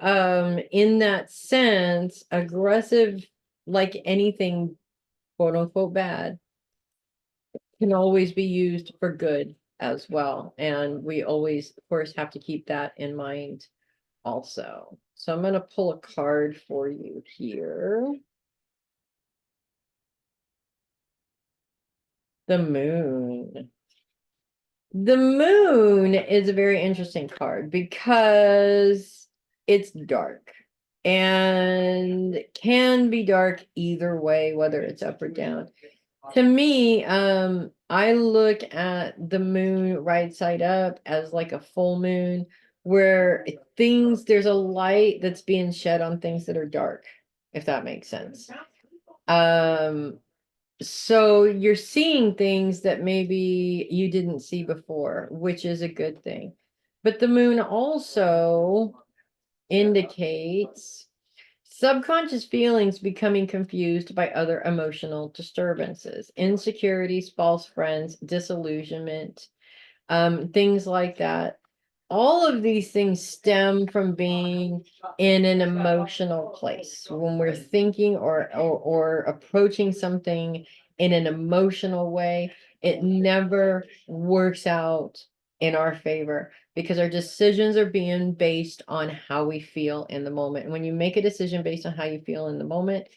in that sense, aggressive, like anything quote unquote bad, can always be used for good as well. And we always, of course, have to keep that in mind also. So I'm going to pull a card for you here. The moon. The moon is a very interesting card because it's dark and can be dark either way, whether it's up or down. To me, I look at the moon right side up as like a full moon where there's a light that's being shed on things that are dark, if that makes sense. So you're seeing things that maybe you didn't see before, which is a good thing. But the moon also indicates subconscious feelings becoming confused by other emotional disturbances, insecurities, false friends, disillusionment, things like that. all of these things stem from being in an emotional place. When we're thinking or approaching something in an emotional way, it never works out in our favor because our decisions are being based on how we feel in the moment. And when you make a decision based on how you feel in the moment,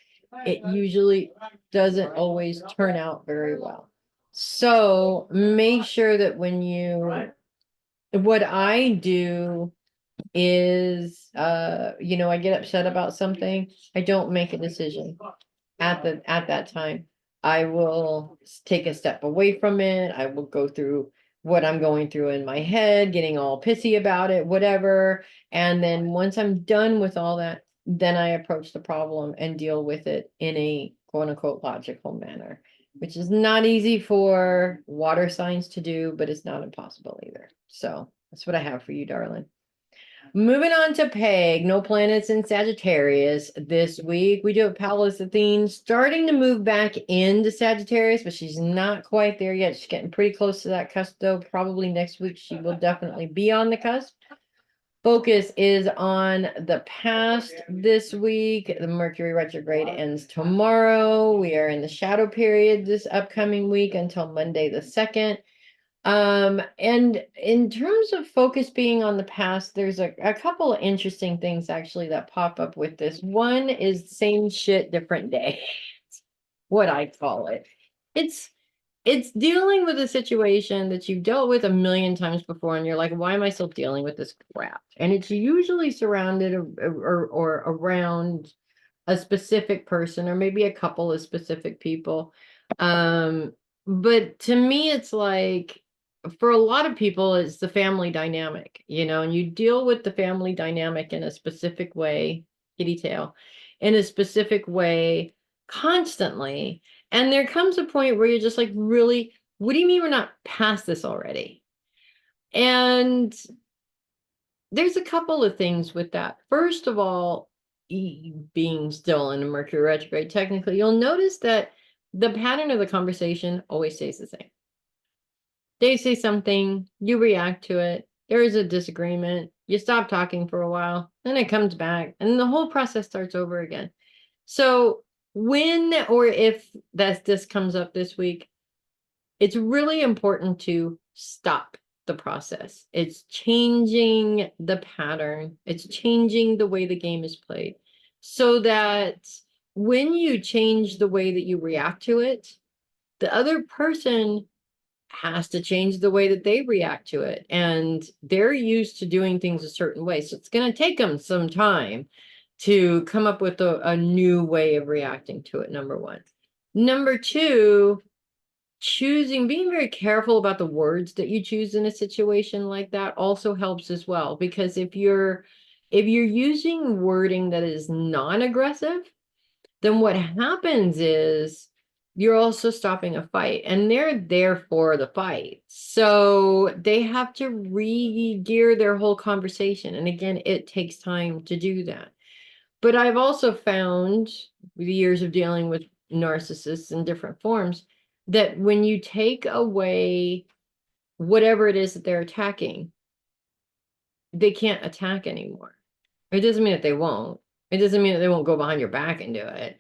it usually doesn't always turn out very well. So make sure that what I do is, I get upset about something. I don't make a decision at that time. I will take a step away from it. I will go through what I'm going through in my head, getting all pissy about it, whatever. And then once I'm done with all that, then I approach the problem and deal with it in a quote unquote logical manner, which is not easy for water signs to do, but it's not impossible either. So that's what I have for you, darling. Moving on to Peg, no planets in Sagittarius this week. We do have Pallas Athene starting to move back into Sagittarius, but she's not quite there yet. She's getting pretty close to that cusp, though. Probably next week she will definitely be on the cusp. Focus is on the past this week. The Mercury retrograde ends tomorrow. We are in the shadow period this upcoming week until Monday the 2nd. And in terms of focus being on the past, there's a couple of interesting things actually that pop up with this. One is same shit, different day, what I call it. It's dealing with a situation that you've dealt with a million times before, and you're like, why am I still dealing with this crap? And it's usually surrounded or around a specific person, or maybe a couple of specific people. But to me, it's like, for a lot of people, it's the family dynamic, and you deal with the family dynamic in a specific way, kitty tail, in a specific way constantly. And there comes a point where you're just like, really, what do you mean we're not past this already? And there's a couple of things with that. First of all, being still in a Mercury retrograde, technically, you'll notice that the pattern of the conversation always stays the same. They say something, you react to it, there is a disagreement, you stop talking for a while, then it comes back, and the whole process starts over again. So when or if this comes up this week, it's really important to stop the process. It's changing the pattern. It's changing the way the game is played, so that when you change the way that you react to it, the other person has to change the way that they react to it. And they're used to doing things a certain way. So it's going to take them some time to come up with a new way of reacting to it, number one. Number two, being very careful about the words that you choose in a situation like that also helps as well. Because if you're using wording that is non-aggressive, then what happens is you're also stopping a fight, and they're there for the fight. So they have to re-gear their whole conversation. And again, it takes time to do that. But I've also found, with years of dealing with narcissists in different forms, that when you take away whatever it is that they're attacking, they can't attack anymore. It doesn't mean that they won't. It doesn't mean that they won't go behind your back and do it.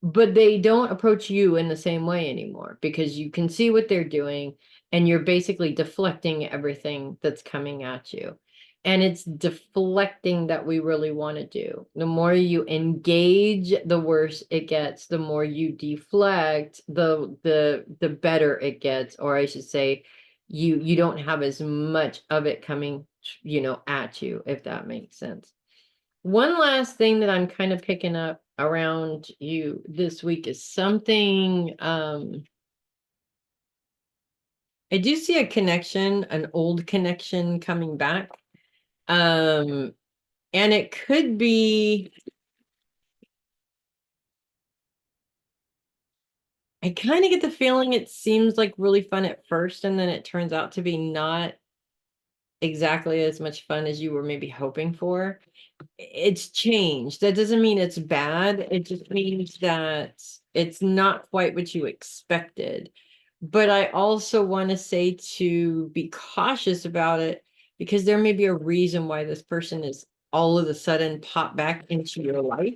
But they don't approach you in the same way anymore, because you can see what they're doing and you're basically deflecting everything that's coming at you. And it's deflecting that we really want to do. The more you engage, the worse it gets. The more you deflect, the better it gets. Or I should say, you don't have as much of it coming, at you, if that makes sense. One last thing that I'm kind of picking up around you this week is something, I do see a connection, an old connection coming back. And it could be, I kind of get the feeling it seems like really fun at first, and then it turns out to be not exactly as much fun as you were maybe hoping for. It's changed. That doesn't mean it's bad. It just means that it's not quite what you expected. But I also want to say to be cautious about it, because there may be a reason why this person is all of a sudden pop back into your life.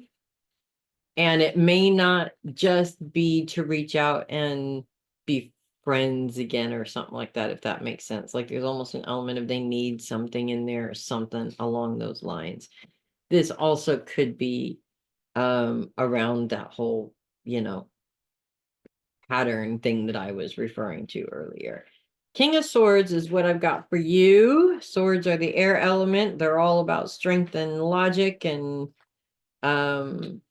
And it may not just be to reach out and be friends again or something like that, if that makes sense. Like there's almost an element of they need something in there or something along those lines. This also could be around that whole, pattern thing that I was referring to earlier. King of Swords is what I've got for you. Swords are the air element. They're all about strength and logic and dealing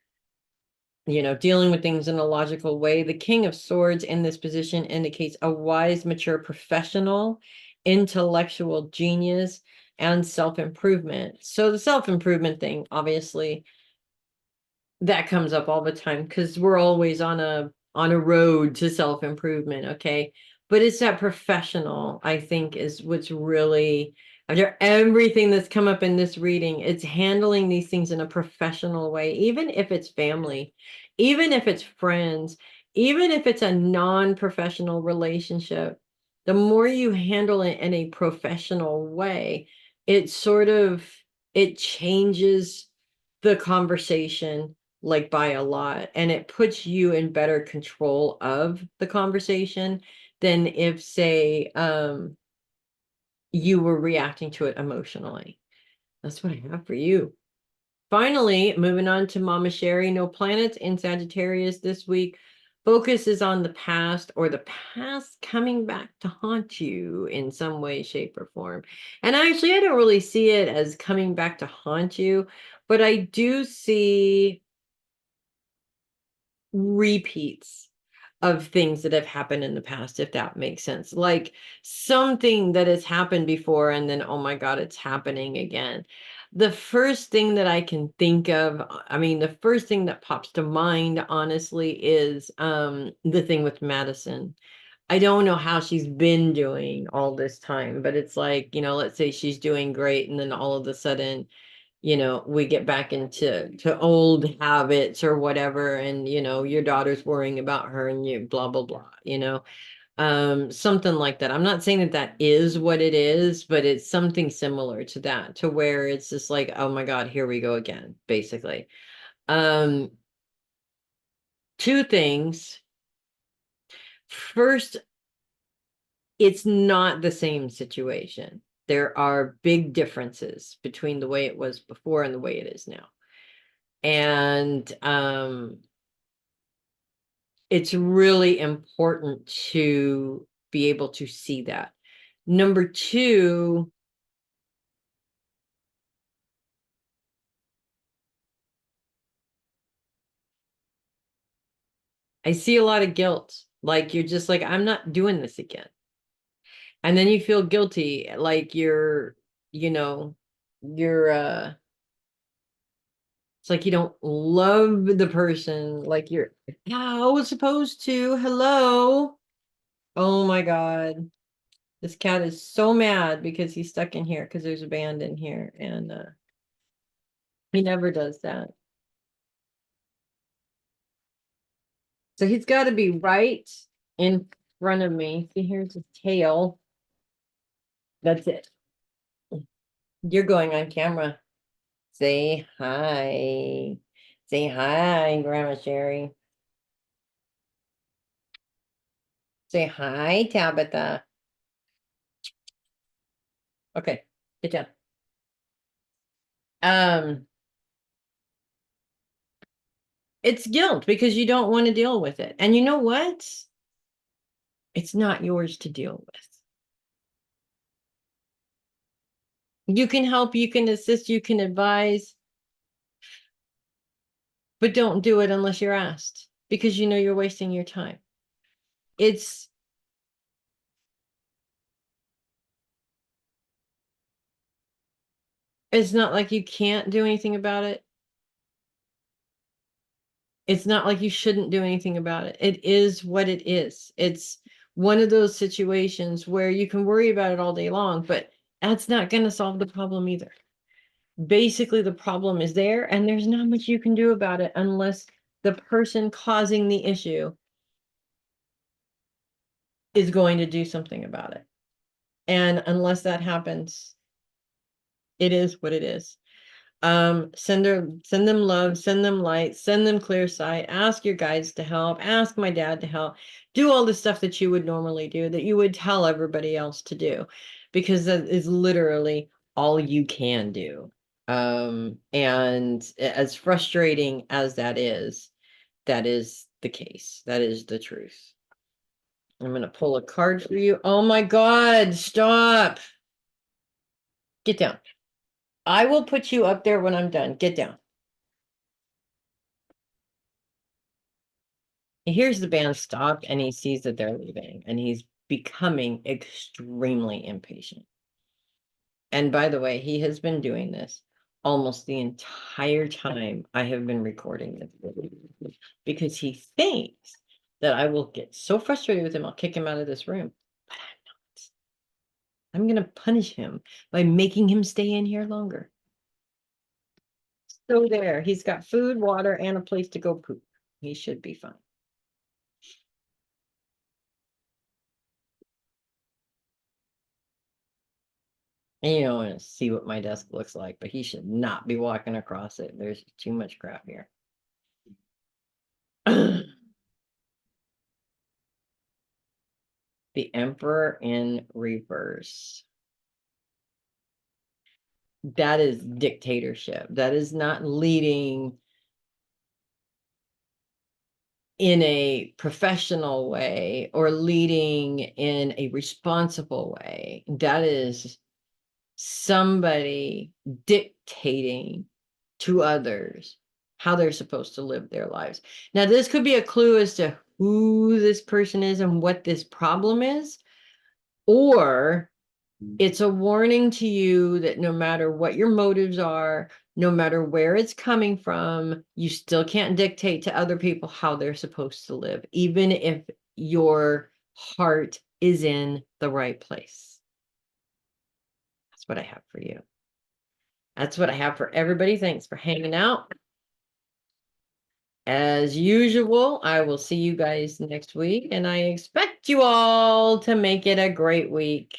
with things in a logical way. The King of Swords in this position indicates a wise, mature professional, intellectual genius, and self-improvement. So the self-improvement thing, obviously, that comes up all the time because we're always on a road to self-improvement, okay? But it's that professional, I think, is what's really, after everything that's come up in this reading, it's handling these things in a professional way, even if it's family, even if it's friends, even if it's a non-professional relationship. The more you handle it in a professional way, it changes the conversation like by a lot, and it puts you in better control of the conversation than if, say, you were reacting to it emotionally. That's what I have for you. Finally, moving on to Mama Sherri. No planets in Sagittarius this week. Focus is on the past, or the past coming back to haunt you in some way, shape, or form. And actually, I don't really see it as coming back to haunt you, but I do see repeats of things that have happened in the past, if that makes sense. Like something that has happened before, and then, oh my God, it's happening again. The first thing that I can think of, I mean, the first thing that pops to mind, honestly, is the thing with Madison. I don't know how she's been doing all this time, but it's like, let's say she's doing great, and then all of a sudden, we get back into old habits or whatever, and your daughter's worrying about her, and you blah blah blah, something like that. I'm not saying that that is what it is, but it's something similar to that, to where it's just like, oh my God, here we go again, basically. um Two things. First, it's not the same situation. There are big differences between the way it was before and the way it is now. And it's really important to be able to see that. Number two, I see a lot of guilt. Like you're just like, I'm not doing this again. And then you feel guilty, like you know, it's like you don't love the person like you're how supposed to. Hello. Oh my God. This cat is so mad because he's stuck in here because there's a band in here, and he never does that. So he's got to be right in front of me. See, here's his tail. That's it. You're going on camera. Say hi. Say hi, Grandma Sherri. Say hi, Tabitha. Okay, good job. Um, it's guilt because you don't want to deal with it. And you know what? It's not yours to deal with. You can help, you can assist, you can advise, but don't do it unless you're asked, because you're wasting your time. It's not like you can't do anything about it. It's not like you shouldn't do anything about it. It is what it is. It's one of those situations where you can worry about it all day long, but that's not going to solve the problem either. Basically, the problem is there, and there's not much you can do about it unless the person causing the issue is going to do something about it. And unless that happens, It is what it is. Send them love, send them light, send them clear sight, ask your guides to help, ask my dad to help, do all the stuff that you would normally do, that you would tell everybody else to do, because that is literally all you can do. And as frustrating as that is the case. That is the truth. I'm going to pull a card for you. Oh my God, stop. Get down. I will put you up there when I'm done. Get down. He hears the band stop and he sees that they're leaving and he's becoming extremely impatient. And by the way, he has been doing this almost the entire time I have been recording this video, because he thinks that I will get so frustrated with him, I'll kick him out of this room. But I'm not. I'm going to punish him by making him stay in here longer. So there, he's got food, water, and a place to go poop. He should be fine. And you don't want to see what my desk looks like, but he should not be walking across it. There's too much crap here. The Emperor in reverse. That is dictatorship. That is not leading in a professional way or leading in a responsible way. That is somebody dictating to others how they're supposed to live their lives. Now, this could be a clue as to who this person is and what this problem is, or it's a warning to you that no matter what your motives are, no matter where it's coming from, you still can't dictate to other people how they're supposed to live, even if your heart is in the right place. That's what I have for you. That's what I have for everybody. Thanks for hanging out. As usual, I will see you guys next week, and I expect you all to make it a great week.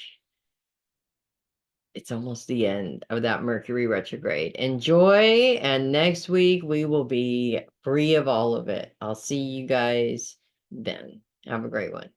It's almost the end of that Mercury retrograde. Enjoy, and next week we will be free of all of it. I'll see you guys then. Have a great one.